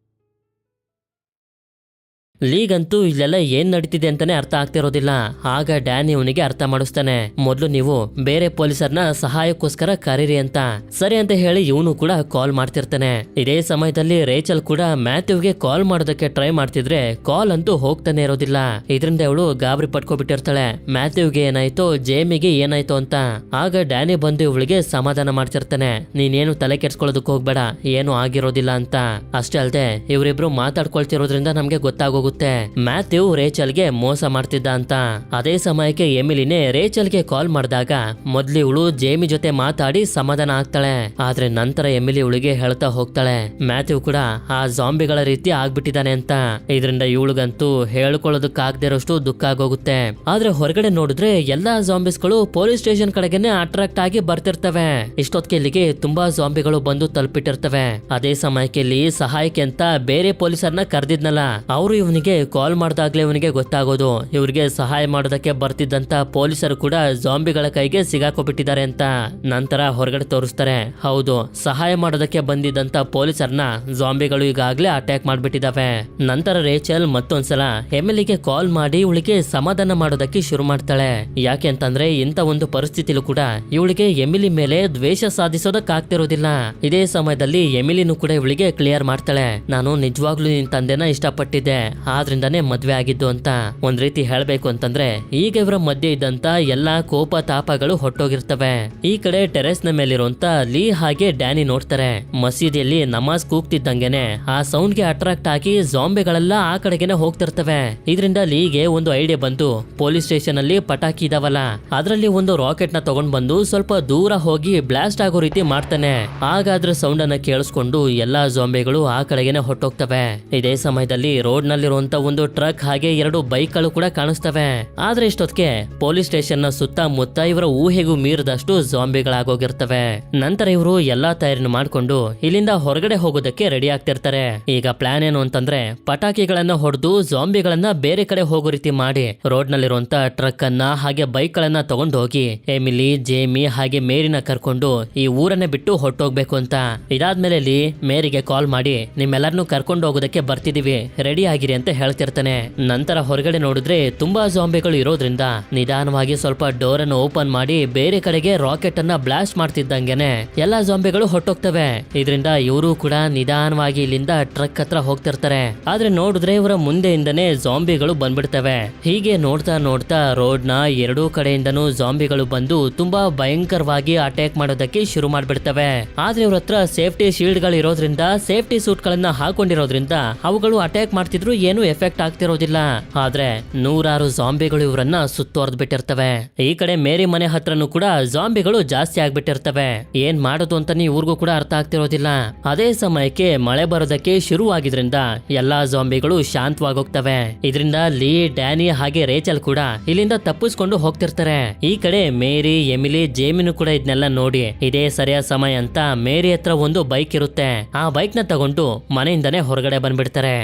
ಲೀಗಂತೂ ಇಲ್ಲೆಲ್ಲ ಏನ್ ನಡೀತಿದೆ ಅಂತಾನೆ ಅರ್ಥ ಆಗ್ತಿರೋದಿಲ್ಲ. ಆಗ ಡ್ಯಾನಿ ಅವನಿಗೆ ಅರ್ಥ ಮಾಡಿಸ್ತಾನೆ, ಮೊದಲು ನೀವು ಬೇರೆ ಪೊಲೀಸರನ್ನ ಸಹಾಯಕ್ಕೋಸ್ಕರ ಕರೀರಿ ಅಂತ. ಸರಿ ಅಂತ ಹೇಳಿ ಇವನು ಕೂಡ ಕಾಲ್ ಮಾಡ್ತಿರ್ತಾನೆ. ಇದೇ ಸಮಯದಲ್ಲಿ ರೇಚಲ್ ಕೂಡ ಮ್ಯಾಥ್ಯೂಗೆ ಕಾಲ್ ಮಾಡೋದಕ್ಕೆ ಟ್ರೈ ಮಾಡ್ತಿದ್ರೆ ಕಾಲ್ ಅಂತೂ ಹೋಗ್ತಾನೆ ಇರೋದಿಲ್ಲ. ಇದರಿಂದ ಅವಳು ಗಾಬರಿ ಪಟ್ಕೊಬಿಟ್ಟಿರ್ತಾಳೆ, ಮ್ಯಾಥ್ಯೂಗೆ ಏನಾಯ್ತೋ ಜೇಮಿಗೆ ಏನಾಯ್ತೋ ಅಂತ. ಆಗ ಡ್ಯಾನಿ ಬಂದು ಇವಳಿಗೆ ಸಮಾಧಾನ ಮಾಡ್ತಿರ್ತಾನೆ, ನೀನೇನು ತಲೆ ಕೆಡ್ಸ್ಕೊಳ್ಳೋದಕ್ಕೆ ಹೋಗ್ಬೇಡ, ಏನು ಆಗಿರೋದಿಲ್ಲ ಅಂತ. ಅಷ್ಟೇ ಅಲ್ದೆ ಇವರಿಬ್ರು ಮಾತಾಡ್ಕೊಳ್ತಿರೋದ್ರಿಂದ ನಮ್ಗೆ ಗೊತ್ತಾಗೋಗುತ್ತೆ ಮ್ಯಾಥ್ಯೂ ರೇಚಲ್ಗೆ ಮೋಸ ಮಾಡ್ತಿದ್ದ ಅಂತ. ಅದೇ ಸಮಯಕ್ಕೆ ಎಮಿಲಿನೇ ರೇಚಲ್ಗೆ ಕಾಲ್ ಮಾಡಿದಾಗ ಮೊದ್ಲು ಇವಳು ಜೇಮಿ ಜೊತೆ ಮಾತಾಡಿ ಸಮಾಧಾನ ಆಗ್ತಾಳೆ. ಆದ್ರೆ ನಂತರ ಎಮಿಲಿ ಇವಳಿಗೆ ಹೇಳ್ತಾ ಹೋಗ್ತಾಳೆ, ಮ್ಯಾಥ್ಯೂ ಕೂಡ ಆ ಜಾಂಬಿಗಳ ರೀತಿ ಆಗ್ಬಿಟ್ಟಿದ್ದಾನೆ ಅಂತ. ಇದರಿಂದ ಇವಳಿಗಂತೂ ಹೇಳ್ಕೊಳ್ಳೋದಕ್ಕಾಗದಿರೋಷ್ಟು ದುಃಖ ಆಗೋಗುತ್ತೆ. ಆದ್ರೆ ಹೊರಗಡೆ ನೋಡಿದ್ರೆ ಎಲ್ಲಾ ಜಾಂಬಿಸ್ಗಳು ಪೊಲೀಸ್ ಸ್ಟೇಷನ್ ಕಡೆಗೆನೆ ಅಟ್ರಾಕ್ಟ್ ಆಗಿ ಬರ್ತಿರ್ತವೆ. ಇಷ್ಟೊತ್ತಿಗೆ ಇಲ್ಲಿಗೆ ತುಂಬಾ ಜಾಂಬಿಗಳು ಬಂದು ತಲುಪಿಟ್ಟಿರ್ತವೆ. ಅದೇ ಸಮಯಕ್ಕೆ ಇಲ್ಲಿ ಸಹಾಯಕ್ಕೆ ಅಂತ ಬೇರೆ ಪೊಲೀಸರನ್ನ ಕರೆದಿದ್ನಲ್ಲ, ಅವರು ಇವನಿಗೆ ಕಾಲ್ ಮಾಡಿದಾಗ್ಲೇ ಇವನಿಗೆ ಗೊತ್ತಾಗೋದು ಇವ್ರಿಗೆ ಸಹಾಯ ಮಾಡೋದಕ್ಕೆ ಬರ್ತಿದ್ದಂತ ಪೊಲೀಸರು ಕೂಡ ಜಾಂಬಿಗಳ ಕೈಗೆ ಸಿಗಾಕೊಬಿಟ್ಟಿದ್ದಾರೆ ಅಂತ. ನಂತರ ಹೊರಗಡೆ ತೋರಿಸ್ತಾರೆ, ಹೌದು ಸಹಾಯ ಮಾಡೋದಕ್ಕೆ ಬಂದಿದ್ದಂತ ಪೊಲೀಸರನ್ನ ಜಾಂಬಿಗಳು ಈಗಾಗ್ಲೇ ಅಟ್ಯಾಕ್ ಮಾಡ್ಬಿಟ್ಟಿದಾವೆ. ನಂತರ ರೇಚಲ್ ಮತ್ತೊಂದ್ಸಲ ಎಮಿಲಿಗೆ ಕಾಲ್ ಮಾಡಿ ಇವಳಿಗೆ ಸಮಾಧಾನ ಮಾಡೋದಕ್ಕೆ ಶುರು ಮಾಡ್ತಾಳೆ. ಯಾಕೆ ಅಂತಂದ್ರೆ ಇಂತ ಒಂದು ಪರಿಸ್ಥಿತಿಲೂ ಕೂಡ ಇವಳಿಗೆ ಎಮಿಲಿ ಮೇಲೆ ದ್ವೇಷ ಸಾಧಿಸೋದಕ್ಕಾಗ್ತಿರೋದಿಲ್ಲ. ಇದೇ ಸಮಯದಲ್ಲಿ ಎಮಿಲಿನೂ ಕೂಡ ಇವಳಿಗೆ ಕ್ಲಿಯರ್ ಮಾಡ್ತಾಳೆ, ನಾನು ನಿಜವಾಗ್ಲೂ ನಿನ್ ತಂದೆನ ಇಷ್ಟಪಟ್ಟಿದ್ದೆ, ಆದ್ರಿಂದಾನೇ ಮದ್ವೆ ಆಗಿದ್ದು ಅಂತ. ಒಂದ್ ರೀತಿ ಹೇಳ್ಬೇಕು ಅಂತಂದ್ರೆ ಈಗ ಇವರ ಮಧ್ಯೆ ಇದ್ದಂತ ಎಲ್ಲಾ ಕೋಪ ತಾಪಗಳು ಹೊಟ್ಟೋಗಿರ್ತವೆ. ಈ ಕಡೆ ಟೆರೆಸ್ ನ ಮೇಲಿರುವಂತ ಲೀ ಹಾಗೆ ಡ್ಯಾನಿ ನೋಡ್ತಾರೆ, ಮಸೀದಿಯಲ್ಲಿ ನಮಾಜ್ ಕೂಗ್ತಿದ್ದಂಗೆನೆ ಆ ಸೌಂಡ್ ಗೆ ಅಟ್ರಾಕ್ಟ್ ಆಗಿ ಜಾಂಬಿಗಳೆಲ್ಲ ಆ ಕಡೆಗೆನೆ ಹೋಗ್ತಿರ್ತವೆ. ಇದರಿಂದ ಲೀಗೆ ಒಂದು ಐಡಿಯಾ ಬಂತು, ಪೊಲೀಸ್ ಸ್ಟೇಷನ್ ಅಲ್ಲಿ ಪಟಾಕಿ ಇದಾವಲ್ಲ ಅದರಲ್ಲಿ ಒಂದು ರಾಕೆಟ್ ನ ತಗೊಂಡ್ ಬಂದು ಸ್ವಲ್ಪ ದೂರ ಹೋಗಿ ಬ್ಲಾಸ್ಟ್ ಆಗೋ ರೀತಿ ಮಾಡ್ತಾನೆ. ಹಾಗಾದ್ರೆ ಸೌಂಡ್ ಅನ್ನ ಕೇಳಿಸ್ಕೊಂಡು ಎಲ್ಲಾ ಜಾಂಬಿಗಳು ಆ ಕಡೆಗೆನೆ ಹೊಟ್ಟೋಗ್ತವೆ. ಇದೇ ಸಮಯದಲ್ಲಿ ರೋಡ್ ನಲ್ಲಿರುವಂತ ಒಂದು ಟ್ರಕ್ ಹಾಗೆ 2 ಬೈಕ್ಗಳು ಕೂಡ ಕಾಣಿಸ್ತವೆ. ಆದ್ರೆ ಇಷ್ಟೊತ್ತಿಗೆ ಪೊಲೀಸ್ ಸ್ಟೇಷನ್ ನ ಸುತ್ತಮುತ್ತ ಇವರ ಊಹೆಗೂ ಮೀರಿದಷ್ಟು ಜಾಂಬಿಗಳಾಗೋಗಿರ್ತವೆ. ನಂತರ ಇವರು ಎಲ್ಲಾ ತಯಾರಿನ ಮಾಡ್ಕೊಂಡು ಇಲ್ಲಿಂದ ಹೊರಗಡೆ ಹೋಗೋದಕ್ಕೆ ರೆಡಿ ಆಗ್ತಿರ್ತಾರೆ. ಈಗ ಪ್ಲಾನ್ ಏನು ಅಂತಂದ್ರೆ ಪಟಾಕಿಗಳನ್ನ ಹೊಡೆದು ಜಾಂಬಿಗಳನ್ನ ಬೇರೆ ಕಡೆ ಹೋಗೋ ರೀತಿ ಮಾಡಿ ರೋಡ್ ನಲ್ಲಿರುವಂತ ಟ್ರಕ್ ಅನ್ನ ಹಾಗೆ ಬೈಕ್ ಗಳನ್ನ ತಗೊಂಡು ಹೋಗಿ ಎಮಿಲಿ ಜೇಮಿ ಹಾಗೆ ಮೇರಿನ ಕರ್ಕೊಂಡು ಈ ಊರನ್ನೇ ಬಿಟ್ಟು ಹೊಟ್ಟೋಗ್ಬೇಕು ಅಂತ. ಇದಾದ್ಮೇಲೆ ಮೇರಿಗೆ ಕಾಲ್ ಮಾಡಿ ನಿಮ್ಮೆಲ್ಲರನ್ನು ಕರ್ಕೊಂಡು ಹೋಗೋದಕ್ಕೆ ಬರ್ತಿದೀವಿ, ರೆಡಿ ಆಗಿರಿ ಅಂತ ಅಂತ ಹೇಳ್ತಿರ್ತಾನೆ. ನಂತರ ಹೊರಗಡೆ ನೋಡಿದ್ರೆ ತುಂಬಾ ಜಾಂಬಿಗಳು ಇರೋದ್ರಿಂದ ನಿಧಾನವಾಗಿ ಸ್ವಲ್ಪ ಡೋರ್ ಅನ್ನು ಓಪನ್ ಮಾಡಿ ಬೇರೆ ಕಡೆಗೆ ರಾಕೆಟ್ ಅನ್ನ ಬ್ಲಾಸ್ಟ್ ಮಾಡ್ತಿದ್ದಂಗೆನೆ ಎಲ್ಲಾ ಜಾಂಬಿಗಳು ಹೊಟ್ಟೋಗ್ತವೆ. ಇದರಿಂದ ಇವರು ಕೂಡ ನಿಧಾನವಾಗಿ ಇಲ್ಲಿಂದ ಟ್ರಕ್ ಹತ್ರ ಹೋಗ್ತಿರ್ತಾರೆ. ಆದ್ರೆ ನೋಡಿದ್ರೆ ಇವರ ಮುಂದೆಯಿಂದನೇ ಜಾಂಬಿಗಳು ಬಂದ್ಬಿಡ್ತವೆ. ಹೀಗೆ ನೋಡ್ತಾ ನೋಡ್ತಾ ರೋಡ್ ನ ಎರಡೂ ಕಡೆಯಿಂದನೂ ಜಾಂಬಿಗಳು ಬಂದು ತುಂಬಾ ಭಯಂಕರವಾಗಿ ಅಟ್ಯಾಕ್ ಮಾಡೋದಕ್ಕೆ ಶುರು ಮಾಡ್ಬಿಡ್ತವೆ. ಆದ್ರೆ ಇವ್ರ ಹತ್ರ ಸೇಫ್ಟಿ ಶೀಲ್ಡ್ ಗಳು ಇರೋದ್ರಿಂದ, ಸೇಫ್ಟಿ ಸೂಟ್ ಗಳನ್ನ ಹಾಕೊಂಡಿರೋದ್ರಿಂದ ಅವುಗಳು ಅಟ್ಯಾಕ್ ಮಾಡ್ತಿದ್ರು ಏನು ಎಫೆಕ್ಟ್ ಆಗ್ತಿರೋದಿಲ್ಲ. ಆದ್ರೆ ನೂರಾರು ಜಾಂಬಿಗಳು ಇವರನ್ನ ಸುತ್ತುವರೆದು ಬಿಟ್ಟಿರ್ತವೆ. ಈ ಕಡೆ ಮೇರಿ ಮನೆ ಹತ್ರನೂ ಕೂಡ ಜಾಂಬಿಗಳು ಜಾಸ್ತಿ ಆಗ್ಬಿಟ್ಟಿರ್ತವೆ. ಏನ್ ಮಾಡೋದು ಅಂತಾನೆ ಇವ್ರಿಗೂ ಕೂಡ ಅರ್ಥ ಆಗ್ತಿರೋದಿಲ್ಲ. ಅದೇ ಸಮಯಕ್ಕೆ ಮಳೆ ಬರೋದಕ್ಕೆ ಶುರುವಾಗಿದ್ರಿಂದ ಎಲ್ಲಾ ಜಾಂಬಿಗಳು ಶಾಂತವಾಗೋಗ್ತವೆ. ಇದರಿಂದ ಲೀ, ಡ್ಯಾನಿ ಹಾಗೆ ರೇಚಲ್ ಕೂಡ ಇಲ್ಲಿಂದ ತಪ್ಪಿಸ್ಕೊಂಡು ಹೋಗ್ತಿರ್ತಾರೆ. ಈ ಕಡೆ ಮೇರಿ, ಎಮಿಲಿ, ಜೇಮಿನು ಕೂಡ ಇದನ್ನೆಲ್ಲ ನೋಡಿ ಇದೇ ಸರಿಯಾದ ಸಮಯ ಅಂತ ಮೇರಿ ಹತ್ರ ಒಂದು ಬೈಕ್ ಇರುತ್ತೆ. ಆ ಬೈಕ್ ನ ತಗೊಂಡು ಮನೆಯಿಂದನೇ ಹೊರಗಡೆ ಬಂದ್ಬಿಡ್ತಾರೆ.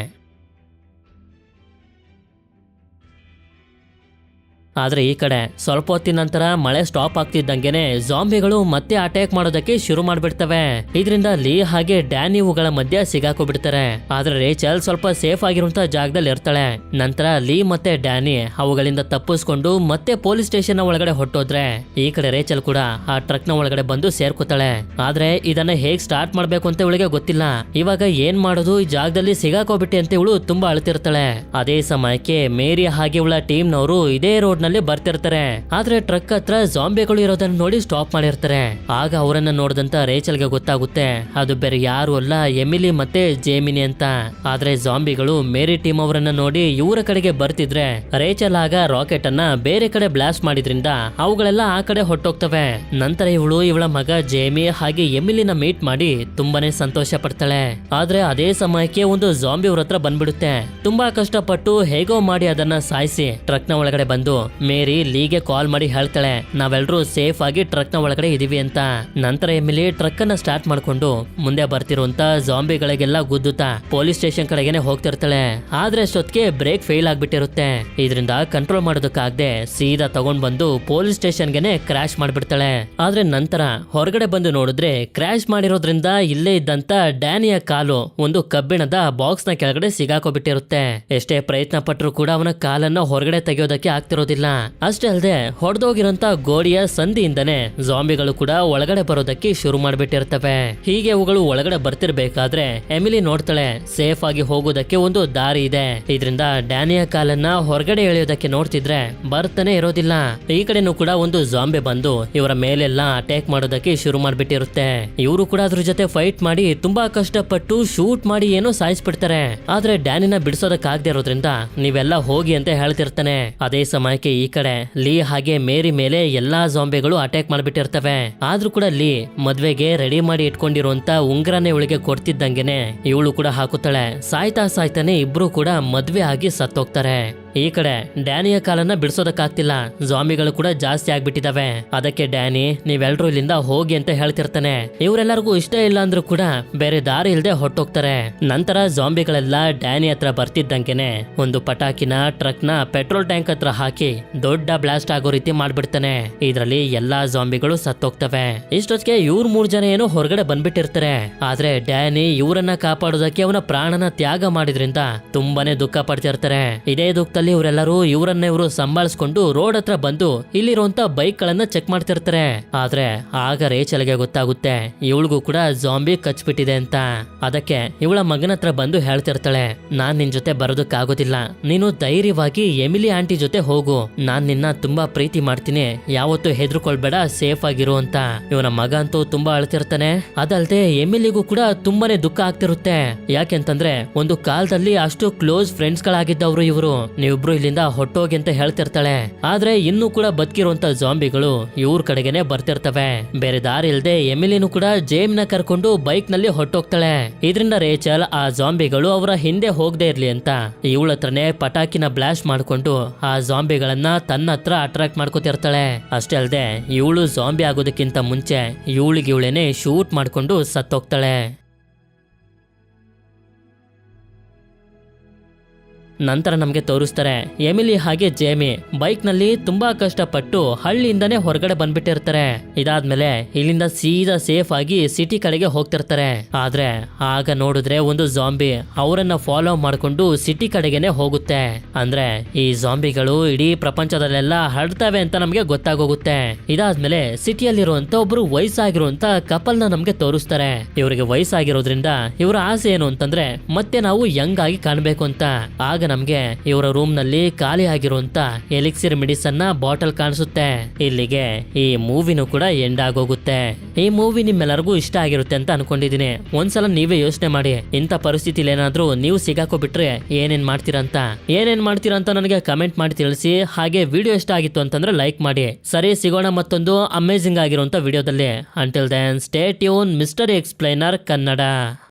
ಆದ್ರೆ ಈ ಕಡೆ ಸ್ವಲ್ಪ ಹೊತ್ತಿನ ನಂತರ ಮಳೆ ಸ್ಟಾಪ್ ಆಗ್ತಿದ್ದಂಗೆನೆ ಜಾಂಬಿಗಳು ಮತ್ತೆ ಅಟ್ಯಾಕ್ ಮಾಡೋದಕ್ಕೆ ಶುರು ಮಾಡ್ಬಿಡ್ತವೆ. ಇದರಿಂದ ಲೀ ಹಾಗೆ ಡ್ಯಾನಿ ಇವುಗಳ ಮಧ್ಯ ಸಿಗಾಕೋಬಿಡ್ತಾರೆ. ಆದ್ರೆ ರೇಚಲ್ ಸ್ವಲ್ಪ ಸೇಫ್ ಆಗಿರುವಂತ ಜಾಗದಲ್ಲಿ ಇರ್ತಾಳೆ. ನಂತರ ಲೀ ಮತ್ತೆ ಡ್ಯಾನಿ ಅವುಗಳಿಂದ ತಪ್ಪಿಸ್ಕೊಂಡು ಮತ್ತೆ ಪೊಲೀಸ್ ಸ್ಟೇಷನ್ ಒಳಗಡೆ ಹೊಟ್ಟೋದ್ರೆ ಈ ಕಡೆ ರೇಚಲ್ ಕೂಡ ಆ ಟ್ರಕ್ ನ ಒಳಗಡೆ ಬಂದು ಸೇರ್ಕೋತಾಳೆ. ಆದ್ರೆ ಇದನ್ನ ಹೇಗ್ ಸ್ಟಾರ್ಟ್ ಮಾಡ್ಬೇಕು ಅಂತ ಇವಳಿಗೆ ಗೊತ್ತಿಲ್ಲ. ಇವಾಗ ಏನ್ ಮಾಡೋದು, ಈ ಜಾಗದಲ್ಲಿ ಸಿಗಾಕೋಬಿಟ್ಟೆ ಅಂತ ಇವಳು ತುಂಬಾ ಅಳ್ತಿರ್ತಾಳೆ. ಅದೇ ಸಮಯಕ್ಕೆ ಮೇರಿ ಹಾಗೆ ಇವಳ ಟೀಮ್ ನವರು ಇದೇ ರೋಡ್ ನಲ್ಲಿ ಬರ್ತಿರ್ತಾರೆ. ಆದ್ರೆ ಟ್ರಕ್ ಹತ್ರ ಜಾಂಬಿಗಳು ಇರೋದನ್ನ ನೋಡಿ ಸ್ಟಾಪ್ ಮಾಡಿರ್ತಾರೆ. ಆಗ ಅವರನ್ನ ನೋಡಿದಂತ ರೇಚಲ್ಗೆ ಗೊತ್ತಾಗುತ್ತೆ ಅದು ಬೇರೆ ಯಾರು ಅಲ್ಲ, ಎಮಿಲಿ ಮತ್ತೆ ಜೇಮಿನಿ ಅಂತ. ಆದ್ರೆ ಜಾಂಬಿಗಳು ಮೇರಿ ಟೀಮ್ ಅವರನ್ನ ನೋಡಿ ಇವರ ಕಡೆಗೆ ಬರ್ತಿದ್ರೆ ರೇಚಲ್ ಆಗ ರಾಕೆಟ್ ಅನ್ನ ಬೇರೆ ಕಡೆ ಬ್ಲಾಸ್ಟ್ ಮಾಡಿದ್ರಿಂದ ಅವುಗಳೆಲ್ಲ ಆ ಕಡೆ ಹೊಟ್ಟೋಗ್ತವೆ. ನಂತರ ಇವಳು ಇವಳ ಮಗ ಜೇಮಿ ಹಾಗೆ ಎಮಿಲಿನ ಮೀಟ್ ಮಾಡಿ ತುಂಬಾನೇ ಸಂತೋಷ ಪಡ್ತಾಳೆ. ಆದ್ರೆ ಅದೇ ಸಮಯಕ್ಕೆ ಒಂದು ಜಾಂಬಿ ಅವ್ರ ಹತ್ರ ಬಂದ್ಬಿಡುತ್ತೆ. ತುಂಬಾ ಕಷ್ಟಪಟ್ಟು ಹೇಗೋ ಮಾಡಿ ಅದನ್ನ ಸಾಯಿಸಿ ಟ್ರಕ್ ನ ಒಳಗಡೆ ಬಂದು ಮೇರಿ ಲೀಗೆ ಕಾಲ್ ಮಾಡಿ ಹೇಳ್ತಾಳೆ ನಾವೆಲ್ಲರೂ ಸೇಫ್ ಆಗಿ ಟ್ರಕ್ ನ ಒಳಗಡೆ ಇದೀವಿ ಅಂತ. ನಂತರ ಎಮಿಲಿ ಟ್ರಕ್ ಅನ್ನ ಸ್ಟಾರ್ಟ್ ಮಾಡ್ಕೊಂಡು ಮುಂದೆ ಬರ್ತಿರುವಂತ ಜಾಂಬಿಗಳಿಗೆಲ್ಲ ಗುದ್ದುತ್ತಾ ಪೊಲೀಸ್ ಸ್ಟೇಷನ್ ಕಡೆಗೇನೆ ಹೋಗ್ತಿರ್ತಾಳೆ. ಆದ್ರೆ ಅಷ್ಟೊತ್ತಿಗೆ ಬ್ರೇಕ್ ಫೇಲ್ ಆಗ್ಬಿಟ್ಟಿರುತ್ತೆ. ಇದರಿಂದ ಕಂಟ್ರೋಲ್ ಮಾಡೋದಕ್ಕಾಗದೆ ಸೀದಾ ತಗೊಂಡ್ ಬಂದು ಪೊಲೀಸ್ ಸ್ಟೇಷನ್ಗೆನೆ ಕ್ರಾಶ್ ಮಾಡ್ಬಿಡ್ತಾಳೆ. ಆದ್ರೆ ನಂತರ ಹೊರಗಡೆ ಬಂದು ನೋಡಿದ್ರೆ ಕ್ರಾಶ್ ಮಾಡಿರೋದ್ರಿಂದ ಇಲ್ಲೇ ಇದ್ದಂತ ಡ್ಯಾನಿಯ ಕಾಲು ಒಂದು ಕಬ್ಬಿಣದ ಬಾಕ್ಸ್ ನ ಕೆಳಗಡೆ ಸಿಗಾಕೋಬಿಟ್ಟಿರುತ್ತೆ. ಎಷ್ಟೇ ಪ್ರಯತ್ನ ಪಟ್ಟರು ಕೂಡ ಅವನ ಕಾಲನ್ನ ಹೊರಗಡೆ ತೆಗೆಯೋದಕ್ಕೆ ಆಗ್ತಿರೋದಿಲ್ಲ. ಅಷ್ಟೇ ಅಲ್ಲದೆ ಹೊಡೆದೋಗಿರಂತ ಗೋಡೆಯ ಸಂಧಿಯಿಂದನೇ ಜಾಂಬಿಗಳು ಕೂಡ ಒಳಗಡೆ ಬರೋದಕ್ಕೆ ಶುರು ಮಾಡ್ಬಿಟ್ಟಿರ್ತವೆ. ಹೀಗೆ ಅವುಗಳು ಒಳಗಡೆ ಬರ್ತಿರ್ಬೇಕಾದ್ರೆ ಎಮಿಲಿ ನೋಡ್ತಾಳೆ ಸೇಫ್ ಆಗಿ ಹೋಗೋದಕ್ಕೆ ಒಂದು ದಾರಿ ಇದೆ. ಇದರಿಂದ ಡ್ಯಾನಿಯ ಕಾಲನ್ನ ಹೊರಗಡೆ ಎಳೆಯೋದಕ್ಕೆ ನೋಡ್ತಿದ್ರೆ ಬರ್ತಾನೆ ಇರೋದಿಲ್ಲ. ಈ ಕಡೆನೂ ಕೂಡ ಒಂದು ಜಾಂಬಿ ಬಂದು ಇವರ ಮೇಲೆಲ್ಲ ಅಟ್ಯಾಕ್ ಮಾಡೋದಕ್ಕೆ ಶುರು ಮಾಡ್ಬಿಟ್ಟಿರುತ್ತೆ. ಇವರು ಕೂಡ ಅದ್ರ ಜೊತೆ ಫೈಟ್ ಮಾಡಿ ತುಂಬಾ ಕಷ್ಟಪಟ್ಟು ಶೂಟ್ ಮಾಡಿ ಏನೋ ಸಾಯಿಸ್ಬಿಡ್ತಾರೆ. ಆದ್ರೆ ಡ್ಯಾನಿನ ಬಿಡಿಸೋದಕ್ಕಾಗದೆ ಇರೋದ್ರಿಂದ ನೀವೆಲ್ಲ ಹೋಗಿ ಅಂತ ಹೇಳ್ತಿರ್ತಾನೆ. ಅದೇ ಸಮಯಕ್ಕೆ ಈ ಕಡೆ ಲೀ ಹಾಗೆ ಮೇರಿ ಮೇಲೆ ಎಲ್ಲಾ ಜಾಂಬಿಗಳು ಅಟ್ಯಾಕ್ ಮಾಡ್ಬಿಟ್ಟಿರ್ತವೆ. ಆದ್ರೂ ಕೂಡ ಲೀ ಮದ್ವೆಗೆ ರೆಡಿ ಮಾಡಿ ಇಟ್ಕೊಂಡಿರುವಂತ ಉಂಗ್ರನೇ ಇವಳಿಗೆ ಕೊಡ್ತಿದ್ದಂಗೆನೆ ಇವಳು ಕೂಡ ಹಾಕುತ್ತಾಳೆ. ಸಾಯ್ತಾ ಸಾಯ್ತಾನೆ ಇಬ್ರು ಕೂಡ ಮದ್ವೆ ಆಗಿ ಸತ್ತೋಗ್ತಾರೆ. ಈ ಕಡೆ ಡ್ಯಾನಿಯ ಕಾಲನ್ನ ಬಿಡಿಸೋದಕ್ಕಾಗ್ತಿಲ್ಲ, ಜಾಂಬಿಗಳು ಕೂಡ ಜಾಸ್ತಿ ಆಗ್ಬಿಟ್ಟಿದಾವೆ. ಅದಕ್ಕೆ ಡ್ಯಾನಿ ನೀವೆಲ್ರೂ ಇಲ್ಲಿಂದ ಹೋಗಿ ಅಂತ ಹೇಳ್ತಿರ್ತಾನೆ. ಇವರೆಲ್ಲರಿಗೂ ಇಷ್ಟ ಇಲ್ಲ ಅಂದ್ರೂ ಕೂಡ ಬೇರೆ ದಾರಿ ಇಲ್ಲದೆ ಹೊಟ್ಟೋಗ್ತಾರೆ. ನಂತರ ಜಾಂಬಿಗಳೆಲ್ಲ ಡ್ಯಾನಿ ಹತ್ರ ಬರ್ತಿದ್ದಂಗೆನೆ ಒಂದು ಪಟಾಕಿನ ಟ್ರಕ್ ನ ಪೆಟ್ರೋಲ್ ಟ್ಯಾಂಕ್ ಹತ್ರ ಹಾಕಿ ದೊಡ್ಡ ಬ್ಲಾಸ್ಟ್ ಆಗೋ ರೀತಿ ಮಾಡ್ಬಿಡ್ತಾನೆ. ಇದ್ರಲ್ಲಿ ಎಲ್ಲಾ ಜಾಂಬಿಗಳು ಸತ್ತೋಗ್ತವೆ. ಇಷ್ಟೊತ್ತಿಗೆ ಇವ್ರ 3 ಜನ ಏನೋ ಹೊರಗಡೆ ಬಂದ್ಬಿಟ್ಟಿರ್ತಾರೆ. ಆದ್ರೆ ಡ್ಯಾನಿ ಇವರನ್ನ ಕಾಪಾಡೋದಕ್ಕೆ ಅವನ ಪ್ರಾಣನ ತ್ಯಾಗ ಮಾಡಿದ್ರಿಂದ ತುಂಬಾನೇ ದುಃಖ ಪಡ್ತಿರ್ತಾರೆ. ಇದೇ ದುಃಖ ಇವರೆಲ್ಲರೂ ಇವರನ್ನ ಇವರು ಸಂಭಾಳಿಸ್ಕೊಂಡು ರೋಡ್ ಹತ್ರ ಬಂದು ಇಲ್ಲಿರುವಂತ ಬೈಕ್ ಗಳನ್ನ ಚೆಕ್ ಮಾಡ್ತಿರ್ತಾರೆ. ಆದ್ರೆ ಆಗ ರೇಚಲ್ಗೆ ಗೊತ್ತಾಗುತ್ತೆ ಇವಳಿಗೂ ಕೂಡ ಜಾಂಬಿ ಕಚ್ಬಿಟ್ಟಿದೆ ಅಂತ. ಅದಕ್ಕೆ ಇವಳ ಮಗನ ಹತ್ರ ಬಂದು ಹೇಳ್ತಿರ್ತಾಳೆ ನಾನ್ ನಿನ್ ಜೊತೆ ಬರೋದಕ್ಕಾಗೋದಿಲ್ಲ, ನೀನು ಧೈರ್ಯವಾಗಿ ಎಮಿಲಿ ಆಂಟಿ ಜೊತೆ ಹೋಗು, ನಾನ್ ನಿನ್ನ ತುಂಬಾ ಪ್ರೀತಿ ಮಾಡ್ತೀನಿ, ಯಾವತ್ತೂ ಹೆದರ್ಕೊಳ್ಬೇಡ, ಸೇಫ್ ಆಗಿರು ಅಂತ. ಇವನ ಮಗ ಅಂತೂ ತುಂಬಾ ಅಳ್ತಿರ್ತಾನೆ. ಅದಲ್ದೆ ಎಮಿಲಿಗೂ ಕೂಡ ತುಂಬಾನೇ ದುಃಖ ಆಗ್ತಿರುತ್ತೆ. ಯಾಕೆಂತಂದ್ರೆ ಒಂದು ಕಾಲದಲ್ಲಿ ಅಷ್ಟು ಕ್ಲೋಸ್ ಫ್ರೆಂಡ್ಸ್ ಗಳಾಗಿದ್ದವ್ರು ಇವರು. ನೀವಿಬ್ರು ಇಲ್ಲಿಂದ ಹೊಟ್ಟೋಗಿ ಅಂತ ಹೇಳ್ತಿರ್ತಾಳೆ. ಆದ್ರೆ ಇನ್ನೂ ಕೂಡ ಬದುಕಿರುವಂತ ಜಾಂಬಿಗಳು ಇವ್ರ ಕಡೆಗೆನೆ ಬರ್ತಿರ್ತವೆ. ಬೇರೆ ದಾರಿ ಇಲ್ದೆ ಎಮಿಲಿನೂ ಕೂಡ ಜೇಮ್ನ ಕರ್ಕೊಂಡು ಬೈಕ್ ನಲ್ಲಿ ಹೊಟ್ಟೋಗ್ತಾಳೆ. ಇದರಿಂದ ರೇಚಲ್ ಆ ಜಾಂಬಿಗಳು ಅವರ ಹಿಂದೆ ಹೋಗದೆ ಇರ್ಲಿ ಅಂತ ಇವಳ ಹತ್ರನೇ ಪಟಾಕಿನ ಬ್ಲಾಸ್ಟ್ ಮಾಡ್ಕೊಂಡು ಆ ಜಾಂಬಿಗಳನ್ನ ತನ್ನ ಹತ್ರ ಅಟ್ರಾಕ್ಟ್ ಮಾಡ್ಕೋತಿರ್ತಾಳೆ. ಅಷ್ಟೇ ಅಲ್ದೆ ಇವಳು ಜಾಂಬಿ ಆಗೋದಕ್ಕಿಂತ ಮುಂಚೆ ಇವಳಿಗೆ ಶೂಟ್ ಮಾಡ್ಕೊಂಡು ಸತ್ತೋಗ್ತಾಳೆ. ನಂತರ ನಮ್ಗೆ ತೋರಿಸ್ತಾರೆ ಎಮಿಲಿ ಹಾಗೆ ಜೇಮಿ ಬೈಕ್ ನಲ್ಲಿ ತುಂಬಾ ಕಷ್ಟಪಟ್ಟು ಹಳ್ಳಿಯಿಂದಾನೇ ಹೊರಗಡೆ ಬಂದ್ಬಿಟ್ಟಿರ್ತಾರೆ. ಇದಾದ್ಮೇಲೆ ಇಲ್ಲಿಂದ ಸೀದಾ ಸೇಫ್ ಆಗಿ ಸಿಟಿ ಕಡೆಗೆ ಹೋಗ್ತಿರ್ತಾರೆ. ಆದ್ರೆ ಆಗ ನೋಡಿದ್ರೆ ಒಂದು ಜಾಂಬಿ ಅವರನ್ನ ಫಾಲೋ ಮಾಡ್ಕೊಂಡು ಸಿಟಿ ಕಡೆಗೆನೆ ಹೋಗುತ್ತೆ. ಅಂದ್ರೆ ಈ ಜಾಂಬಿಗಳು ಇಡೀ ಪ್ರಪಂಚದಲ್ಲೆಲ್ಲ ಹರಡ್ತವೆ ಅಂತ ನಮ್ಗೆ ಗೊತ್ತಾಗೋಗುತ್ತೆ. ಇದಾದ್ಮೇಲೆ ಸಿಟಿಯಲ್ಲಿರುವಂತ ಒಬ್ರು ವಯಸ್ಸಾಗಿರುವಂತ ಕಪಲ್ ನ ನಮ್ಗೆ ತೋರಿಸ್ತಾರೆ. ಇವರಿಗೆ ವಯಸ್ಸಾಗಿರೋದ್ರಿಂದ ಇವರ ಆಸೆ ಏನು ಅಂತಂದ್ರೆ ಮತ್ತೆ ನಾವು ಯಂಗ್ ಆಗಿ ಕಾಣ್ಬೇಕು ಅಂತ. ಆಗ ನಮ್ಗೆ ಇವರ ರೂಮ್ ನಲ್ಲಿ ಖಾಲಿ ಆಗಿರುವಂತ ಎಲಿಕ್ಸಿರ್ ಮೆಡಿಸನ್ ನ ಬಾಟಲ್ ಕಾಣಿಸುತ್ತೆ. ಇಲ್ಲಿಗೆ ಈ ಮೂವಿನೂ ಕೂಡ ಎಂಡ್ ಆಗೋಗುತ್ತೆ. ಈ ಮೂವಿ ನಿಮ್ಮೆಲ್ಲರಿಗೂ ಇಷ್ಟ ಆಗಿರುತ್ತೆ ಅಂತ ಅನ್ಕೊಂಡಿದೀನಿ. ಒಂದ್ಸಲ ನೀವೇ ಯೋಚನೆ ಮಾಡಿ, ಇಂಥ ಪರಿಸ್ಥಿತಿಲಿ ಏನಾದ್ರೂ ನೀವು ಸಿಗಾಕೋಬಿಟ್ರೆ ಏನೇನ್ ಮಾಡ್ತೀರಾ ಅಂತ ನನಗೆ ಕಮೆಂಟ್ ಮಾಡಿ ತಿಳಿಸಿ. ಹಾಗೆ ವಿಡಿಯೋ ಇಷ್ಟ ಆಗಿತ್ತು ಅಂತಂದ್ರೆ ಲೈಕ್ ಮಾಡಿ. ಸರಿ, ಸಿಗೋಣ ಮತ್ತೊಂದು ಅಮೇಜಿಂಗ್ ಆಗಿರುವಂತ ವಿಡಿಯೋದಲ್ಲಿ. Until then stay tune mister explainer Kannada.